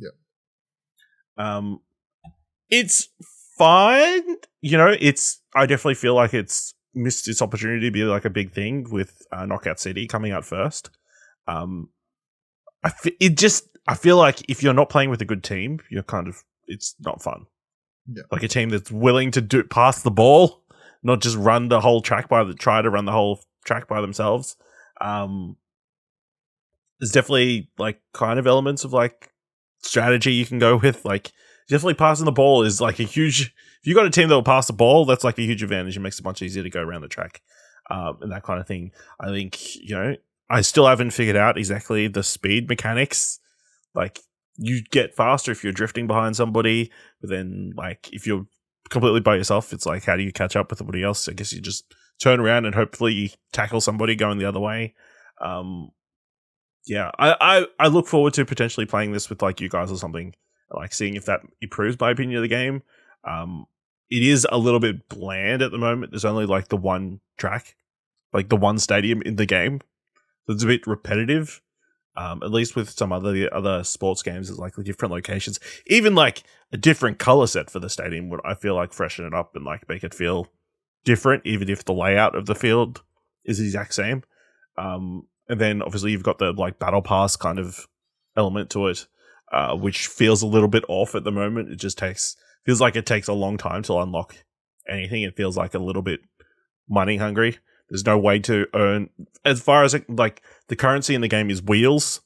Yeah. It's fine. I definitely feel like it's missed its opportunity to be a big thing with Knockout City coming out first. I feel like if you're not playing with a good team, it's not fun. Yeah. A team that's willing to pass the ball, not just run the whole track try to run the whole track by themselves. There's definitely kind of elements of strategy you can go with. Definitely passing the ball is a huge. If you got a team that will pass the ball, that's a huge advantage. It makes it much easier to go around the track, and that kind of thing. I think I still haven't figured out exactly the speed mechanics. You get faster if you're drifting behind somebody, but then if you're completely by yourself, it's how do you catch up with somebody else? I guess you just turn around and hopefully you tackle somebody going the other way. I look forward to potentially playing this with you guys or something, seeing if that improves my opinion of the game. It is a little bit bland at the moment. There's only the one track, the one stadium in the game. So it's a bit repetitive. At least with some other sports games, it's the different locations, even a different color set for the stadium would, I feel freshen it up and make it feel different, even if the layout of the field is the exact same. And then obviously you've got the battle pass kind of element to it, which feels a little bit off at the moment. It just feels like it takes a long time to unlock anything. It feels a little bit money hungry. There's no way to earn, as far as the currency in the game is wheels.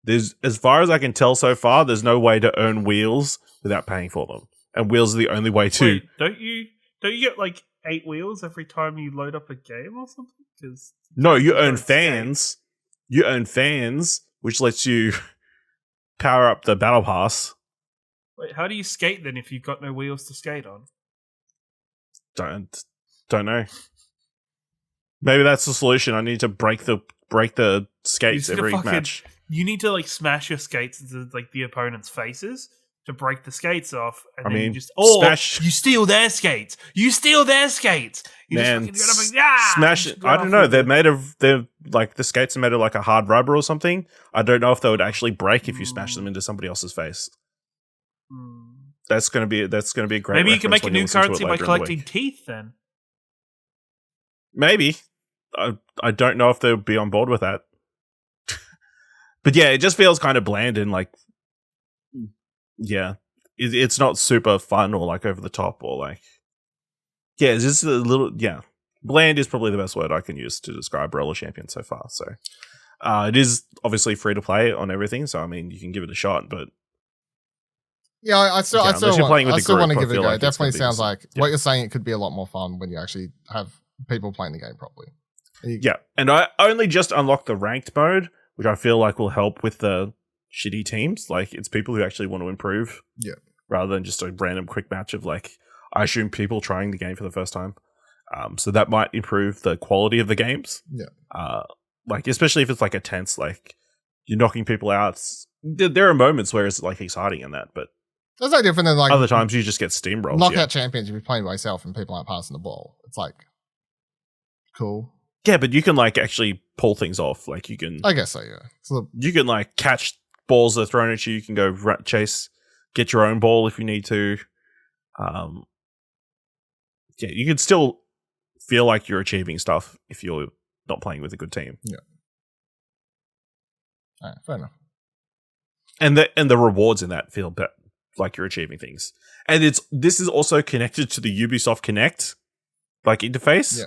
As far as I can tell so far, there's no way to earn wheels without paying for them, and wheels are the only way to. Wait, don't you get 8 wheels every time you load up a game or something? No, you earn fans. You earn fans, which lets you power up the battle pass. Wait, how do you skate then if you've got no wheels to skate on? Don't know. Maybe that's the solution. I need to break the skates every match. You need to like smash your skates into like the opponent's faces to break the skates off, and then you just you steal their skates. You steal their skates. You Man, just smash it. I don't know. They're like the skates are made of like a hard rubber or something. I don't know if they would actually break if you smash them into somebody else's face. That's gonna be a great. Maybe you can make a new currency by collecting teeth. Then maybe I don't know if they'll be on board with that. But yeah, it just feels kind of bland and like, yeah, it's not super fun or like over the top or like, yeah, it's just a little, yeah, bland is probably the best word I can use to describe Roller Champion so far. So it is obviously free to play on everything, so I mean you can give it a shot, but yeah, I still want to give it a go. It definitely sounds like what you're saying. It could be a lot more fun when you actually have people playing the game properly. Yeah, and I only just unlocked the ranked mode, which I feel like will help with the shitty teams. Like, it's people who actually want to improve. Yeah. Rather than just a random quick match of, like, I assume people trying the game for the first time. So that might improve the quality of the games. Yeah. Like, especially if it's, like, a tense, like, you're knocking people out. There are moments where it's, like, exciting in that, but that's no different than, like... other times you just get steamrolled. Knockout champions, you'll be playing by yourself and people aren't passing the ball. It's, like, cool. Yeah, but you can, like, actually pull things off. Like, you can... I guess so, yeah. You can, like, catch balls that are thrown at you. You can go chase, get your own ball if you need to. Yeah, you can still feel like you're achieving stuff if you're not playing with a good team. Yeah. All right, fair enough. And the rewards in that feel like you're achieving things. And this is also connected to the Ubisoft Connect, like, interface. Yeah.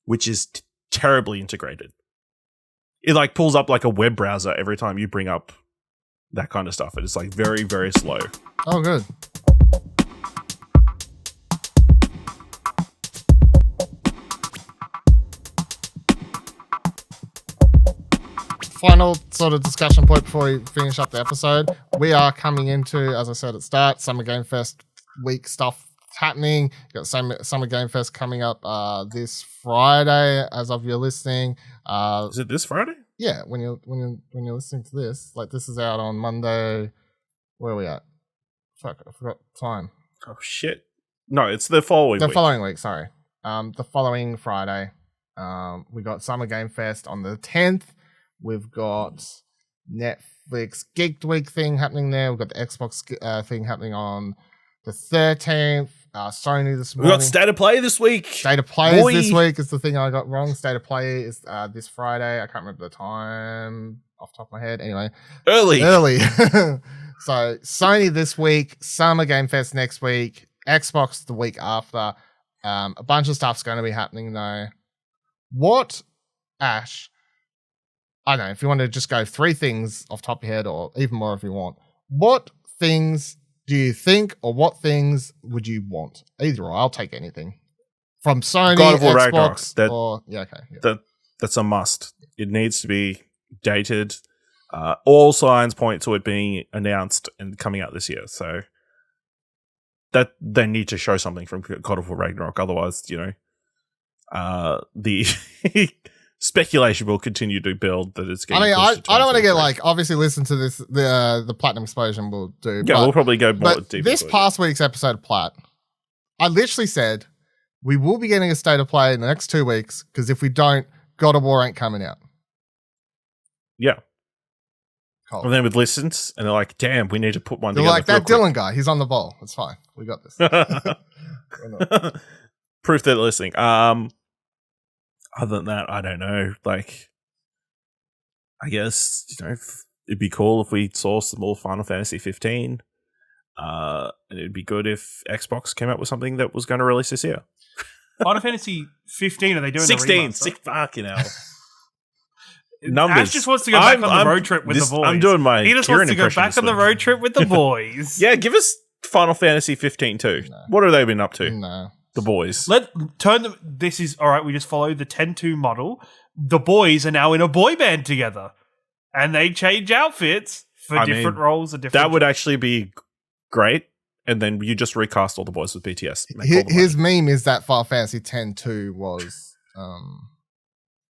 Which is terribly integrated. It like pulls up like a web browser every time you bring up that kind of stuff. And it's like very, very slow. Oh, good. Final sort of discussion point before we finish up the episode. We are coming into, as I said at the start, Summer Game Fest week stuff happening. Got Summer Game Fest coming up this Friday as of your listening. Is it this Friday? Yeah, when you're listening to this, like, this is out on Monday. Where are we at? Fuck, I forgot time. Oh shit! No, it's the following. The following week. Sorry. The following Friday. We got Summer Game Fest on the 10th. We've got Netflix Geeked Week thing happening there. We've got the Xbox thing happening on the 13th. Sony this morning. We got State of Play this week. State of Play is this week is the thing I got wrong. State of Play is this Friday. I can't remember the time off the top of my head. Anyway. Early. So Sony this week, Summer Game Fest next week, Xbox the week after. A bunch of stuff's going to be happening though. What, Ash, I don't know, if you want to just go 3 things off the top of your head or even more if you want, what things do you think, or what things would you want? Either or, I'll take anything. From Sony, God of War Xbox, Ragnarok. or... Yeah, okay. Yeah. That's a must. It needs to be dated. All signs point to it being announced and coming out this year. So that they need to show something from God of War Ragnarok. Otherwise, the speculation will continue to build that it's getting. I don't want to get like, obviously listen to this, the Platinum Explosion will do. Yeah, we'll probably go more deep. This past week's episode of Plat, I literally said we will be getting a State of Play in the next 2 weeks because if we don't, God of War ain't coming out. Yeah. Cool. And then with listens, and they're like, damn, we need to put one they're together. Like, that Dylan guy, he's on the ball. It's fine. We got this. Proof that they're listening. Other than that, I don't know. Like, I guess, it'd be cool if we saw some more Final Fantasy 15. And it'd be good if Xbox came up with something that was going to release this year. Final Fantasy 15, are they doing 16, sick fucking hell. Numbers. Ash just wants to go back on the road trip with the boys. I'm doing my He just wants to go back on the road trip with the boys. Yeah, give us Final Fantasy 15 too. No. What have they been up to? No. The boys. This is all right. We just followed the 10-2 model. The boys are now in a boy band together, and they change outfits for different roles and different. That would actually be great. And then you just recast all the boys with BTS. His meme is that Final Fantasy X-2 was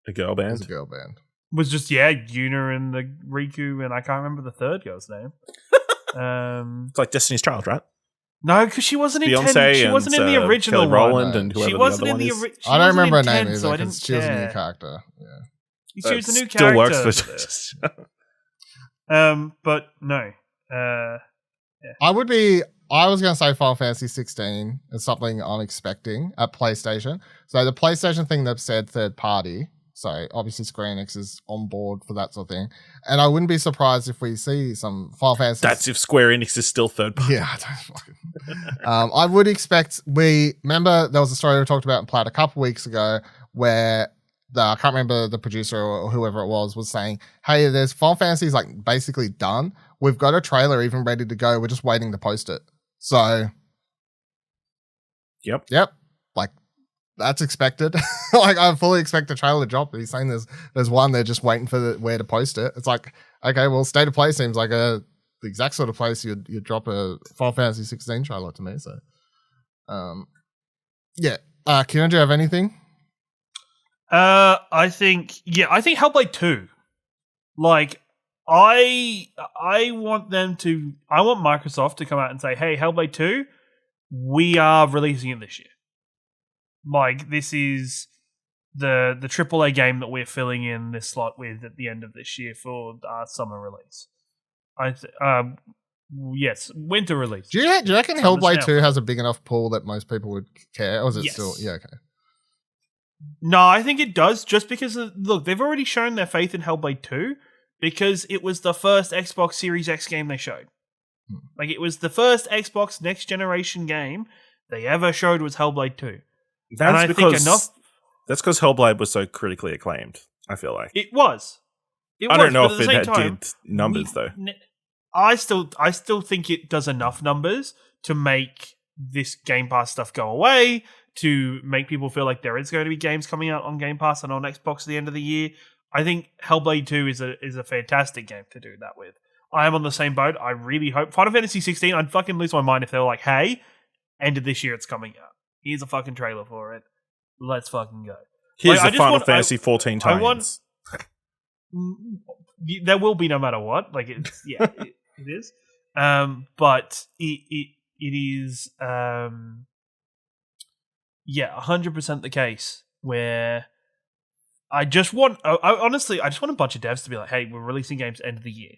a girl band. Was a girl band. Was just Yuna and the Riku, and I can't remember the third girl's name. It's like Destiny's Child, right? No, because she wasn't in Beyonce she wasn't in the original Kelly Rowland one. and whoever She wasn't the other in one the is. I don't remember her name so either because she was a new character. Yeah. She was a new Still character. works for. But no. I was going to say Final Fantasy 16 is something I'm expecting at PlayStation. So the PlayStation thing they've said third party. So obviously Square Enix is on board for that sort of thing. And I wouldn't be surprised if we see some Final Fantasy. That's if Square Enix is still third party. Yeah, I don't fucking. I would expect remember there was a story we talked about in Plaid a couple weeks ago where I can't remember the producer or whoever it was saying, hey, there's Final Fantasy's like basically done. We've got a trailer even ready to go. We're just waiting to post it. So Yep. Like that's expected. Like I fully expect the trailer to drop. He's saying there's one, they're just waiting for where to post it. It's like, okay, well, State of Play seems like the exact sort of place you'd drop a Final Fantasy 16 trailer to me. So, Kieran, do you have anything? I think Hellblade 2. Like, I want Microsoft to come out and say, hey, Hellblade 2, we are releasing it this year. Like, this is the AAA game that we're filling in this slot with at the end of this year for our summer release. Yes, winter release. Do you reckon Hellblade 2 has a big enough pool that most people would care? Or is it still... Yeah, okay. No, I think it does, just because, look, they've already shown their faith in Hellblade 2 because it was the first Xbox Series X game they showed. Like, it was the first Xbox next generation game they ever showed was Hellblade 2. That's because Hellblade was so critically acclaimed, I feel like. It was. I don't know if it did numbers, though. I still think it does enough numbers to make this Game Pass stuff go away, to make people feel like there is going to be games coming out on Game Pass and on Xbox at the end of the year. I think Hellblade 2 is a fantastic game to do that with. I am on the same boat. I really hope Final Fantasy 16, I'd fucking lose my mind if they were like, hey, end of this year it's coming out. Here's a fucking trailer for it. Let's fucking go. Here's the Final Fantasy 14 times. There will be no matter what. Like, it's, it is. But it is 100% the case where I want a bunch of devs to be like, hey, we're releasing games end of the year.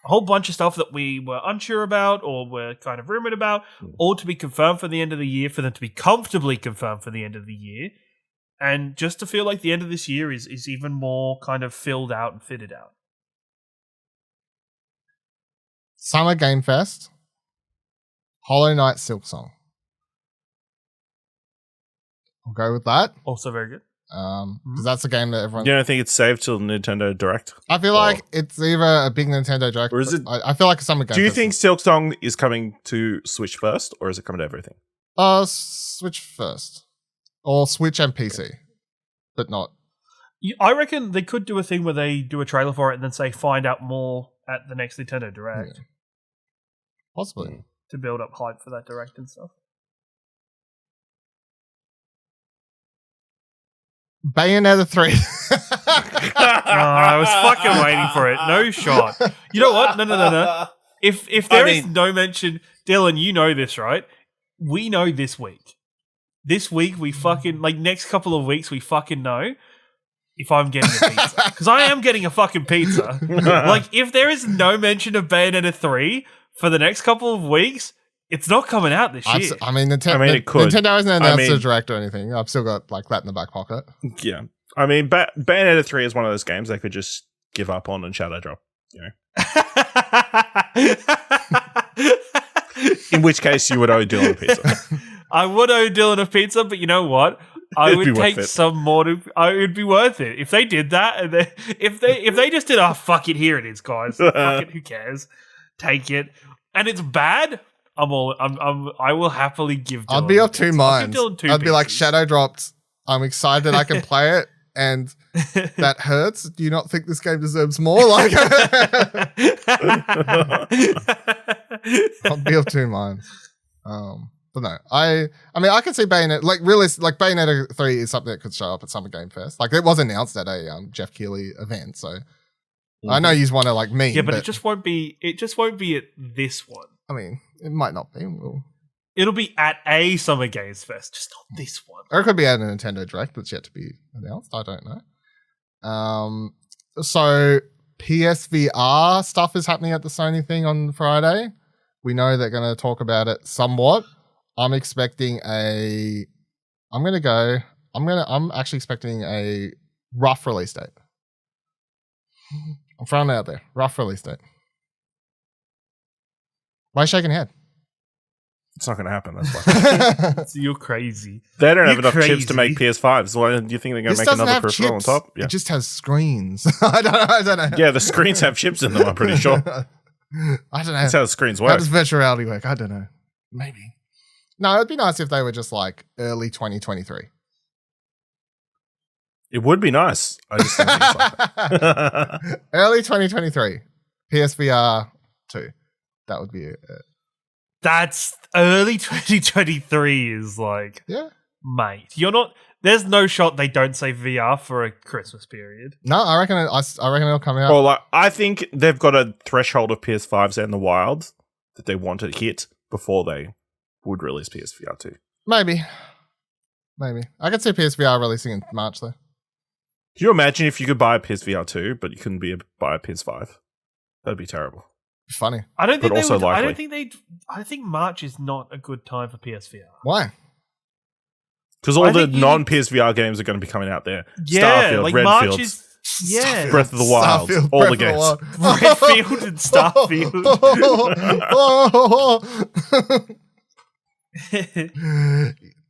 A whole bunch of stuff that we were unsure about or were kind of rumored about, all to be confirmed for the end of the year, for them to be comfortably confirmed for the end of the year, and just to feel like the end of this year is even more kind of filled out and fitted out. Summer Game Fest, Hollow Knight Silksong. I'll go with that. Also very good. Because that's a game that everyone... You don't think it's saved till Nintendo Direct? I feel like it's either a big Nintendo Direct... Or is it... I feel like a Summer Game Do you Fest think Silksong is coming to Switch first, or is it coming to everything? Switch first. Or Switch and PC. But not... I reckon they could do a thing where they do a trailer for it and then say find out more at the next Nintendo Direct. Yeah. Possibly. To build up hype for that Direct and stuff. Bayonetta 3. I was fucking waiting for it. No shot. You know what? No. If there is no mention... Dylan, you know this, right? We know this week. This week, we fucking... Like, next couple of weeks, we fucking know if I'm getting a pizza. Because I am getting a fucking pizza. Like, if there is no mention of Bayonetta 3 for the next couple of weeks... It's not coming out this year. I mean, it could. Nintendo hasn't announced a direct or anything. I've still got like that in the back pocket. Yeah. I mean, Bayonetta 3 is one of those games they could just give up on and shadow drop. You know? In which case, you would owe Dylan a pizza. I would owe Dylan a pizza, but you know what? I would take some more to... it would be worth it. If they did that, and if they just did, oh, fuck it, here it is, guys. Fuck it, who cares? Take it. And it's bad... I will happily give Dylan. I'd be of two minds. I'd be like, shadow dropped. I'm excited I can play it. and that hurts. Do you not think this game deserves more? Like, I'll be of two minds. But no, I mean, I can see Bayonetta, like Bayonetta 3 is something that could show up at Summer Game Fest. Like, it was announced at a Jeff Keighley event, so I know you want to like me. Yeah, but it just won't be. It just won't be at this one. I mean, it might not be. It'll be at a Summer Games Fest, just not this one. Or it could be at a Nintendo Direct that's yet to be announced. I don't know. So PSVR stuff is happening at the Sony thing on Friday. We know they're going to talk about it somewhat. I'm expecting I'm actually expecting a rough release date. I'm throwing it out there. Rough release date. Why are you shaking your head? It's not going to happen. That's why. You're crazy. They don't have enough chips to make PS5s. Why do you think they're going to make another peripheral on top? Yeah. It just has screens. I don't know. Yeah, the screens have chips in them, I'm pretty sure. I don't know. That's how the screens work. How does virtual reality work? I don't know. Maybe. No, it'd be nice if they were just like early 2023. It would be nice. I just think it's like that. Early 2023. PSVR 2. That would be it. That's early 2023 is like, yeah, mate. You're not. There's no shot they don't say VR for a Christmas period. No, I reckon it'll come out. Well, like, I think they've got a threshold of PS5s out in the wild that they want to hit before they would release PSVR 2. Maybe. I could see PSVR releasing in March though. Can you imagine if you could buy a PSVR 2, but you couldn't buy a PS5? That'd be terrible. Funny. I don't think but also likely. I don't think they. I think March is not a good time for PSVR. Why? Because all the non-PSVR games are going to be coming out there. Yeah, Starfield, like Redfield, March is. Yeah, Breath of the Wild, Starfield, all the Breath games. of Redfield and Starfield.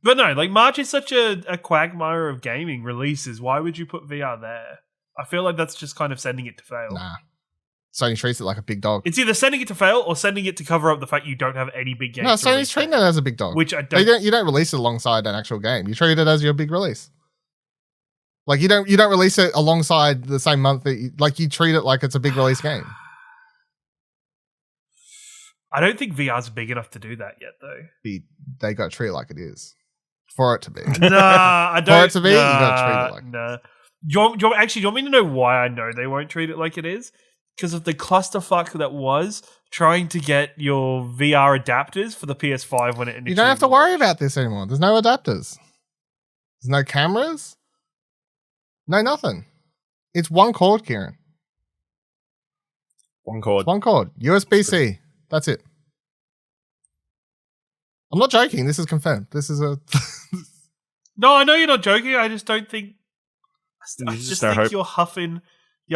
But no, like March is such a quagmire of gaming releases. Why would you put VR there? I feel like that's just kind of sending it to fail. Nah. Sony treats it like a big dog. It's either sending it to fail or sending it to cover up the fact you don't have any big games. No, Sony's treating it as a big dog. Which I don't. You don't release it alongside an actual game. You treat it as your big release. Like you don't release it alongside the same month that you treat it like it's a big release game. I don't think VR's big enough to do that yet, though. They got to treat it like it is. For it to be. Nah, I don't. For it to be, you got to treat it like nah. Do you want me to know why I know they won't treat it like it is? Because of the clusterfuck that was trying to get your VR adapters for the PS5 when it initially. You don't have to worry about this anymore. There's no adapters. There's no cameras. No nothing. It's one cord, Kieran. One cord. It's one cord. USB-C. That's it. I'm not joking. This is confirmed. This is a... No, I know you're not joking. I just don't think... I Just just no think hope. you're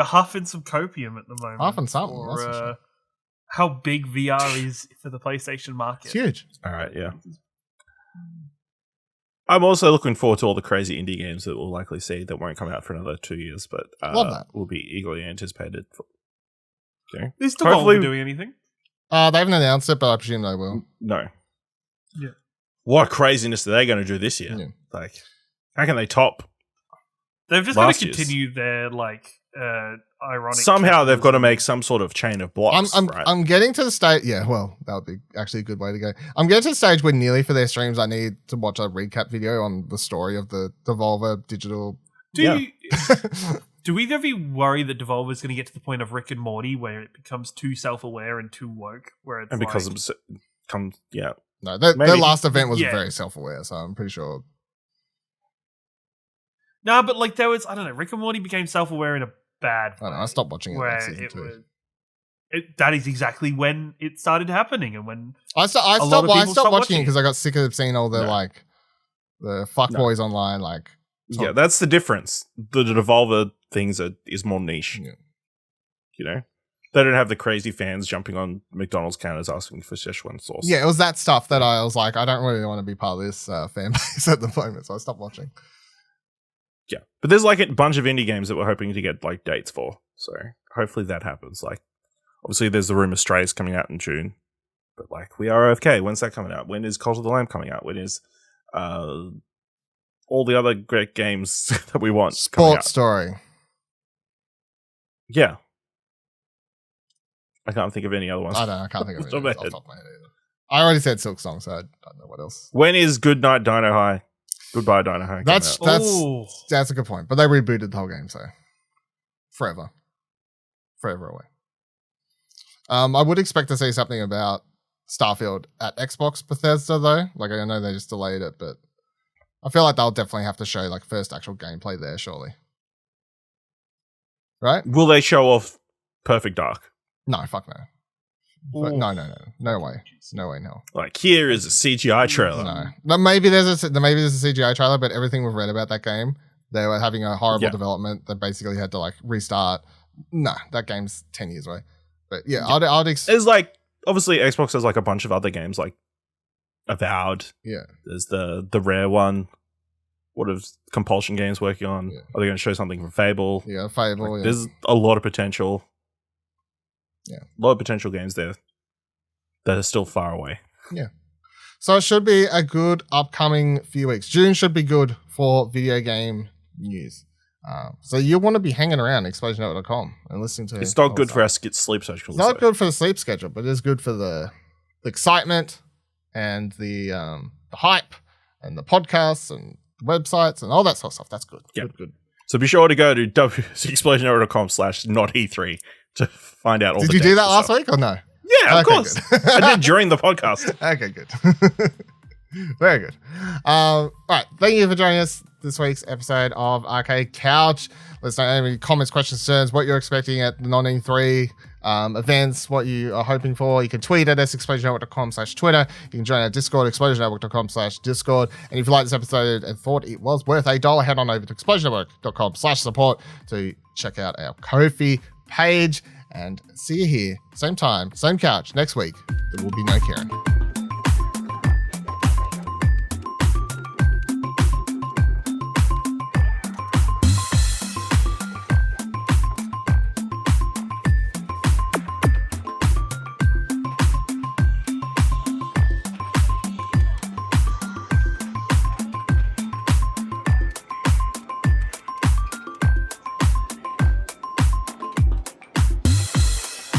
huffing some copium at the moment. Huffing something, For, that's for sure. how big VR is for the PlayStation market. It's huge. All right, yeah. I'm also looking forward to all the crazy indie games that we'll likely see that won't come out for another 2 years, but Love that. will be eagerly anticipated. Okay. Is Devolver doing anything? They haven't announced it, but I presume they will. No. Yeah. What craziness are they going to do this year? Yeah. Like, how can they top? They've just got to last year's? continue their ironic. Somehow they've got to make some sort of chain of blocks. Right? I'm getting to the stage. Yeah, well, that would be actually a good way to go. I'm getting to the stage where nearly for their streams, I need to watch a recap video on the story of the Devolver digital. Do either of you worry that Devolver is going to get to the point of Rick and Morty where it becomes too self-aware and too woke? Where it's and because yeah. No, their Maybe. last event was Yeah. very self-aware, so I'm pretty sure. No, but like there was, I don't know, Rick and Morty became self-aware in a bad way. I don't know. I stopped watching it where like season it 2. was. That is exactly when it started happening, and when I stopped lot of people watching it stopped because watching I got sick of seeing all the No. the fuckboys online. Like, Yeah, that's the difference. The Devolver things is more niche. Yeah. You know? They don't have the crazy fans jumping on McDonald's counters asking for Szechuan sauce. yeah, it was that stuff that I was like, I don't really want to be part of this fan base at the moment, so I stopped watching. Yeah. But there's like a bunch of indie games that we're hoping to get like dates for. So hopefully that happens. Like, obviously there's the rumor Strays coming out in June. But like, we are okay. When's that coming out? When is Cult of the Lamb coming out? When is all the other great games that we want. coming Sports Story. Yeah. I can't think of any other ones. I can't think of Top it of off my the top of my head either. I already said Silk Song, so I don't know what else. When is Goodnight Dino High? Goodbye Dino High. That's Ooh. that's a good point. But they rebooted the whole game, so forever away. I would expect to see something about Starfield at Xbox Bethesda though. Like I know they just delayed it, but I feel like they'll definitely have to show like first actual gameplay there, surely. Right? Will they show off Perfect Dark? No, fuck no. Ooh. No way. No way, no. Like here is a CGI trailer. No. Maybe there's a CGI trailer, but everything we've read about that game, they were having a horrible development. They basically had to like restart. Nah, that game's 10 years away. But yeah, I'd There's like obviously Xbox has like a bunch of other games like Avowed. Yeah. There's the Rare one. What is Compulsion Games working on? Yeah. Are they going to show something from Fable? Yeah, Fable. Like, yeah. There's a lot of potential. Yeah. A lot of potential games there that are still far away. Yeah. So it should be a good upcoming few weeks. June should be good for video game news. So you'll want to be hanging around explosionnetwork.com and listening to It's not good for our sleep schedule. It's not good for the sleep schedule, but it is good for the excitement and the hype and the podcasts and websites and all that sort of stuff. That's good. Yeah. Good. So be sure to go to explosionhour.com/note3 to find out all Did the you do dates that and last stuff. week or no? Yeah, of Okay, course. good. I did during the podcast. Okay, good. Very good. All right. Thank you for joining us this week's episode of Arcade Couch. Let us know any comments, questions, concerns, what you're expecting at the non-E3 events, what you are hoping for. You can tweet at us, explosionnetwork.com/Twitter. You can join our Discord, explosionnetwork.com/Discord. And if you liked this episode and thought it was worth $1, head on over to explosionnetwork.com/support to check out our Ko-fi page. And see you here, same time, same couch, next week. There will be no Kieran.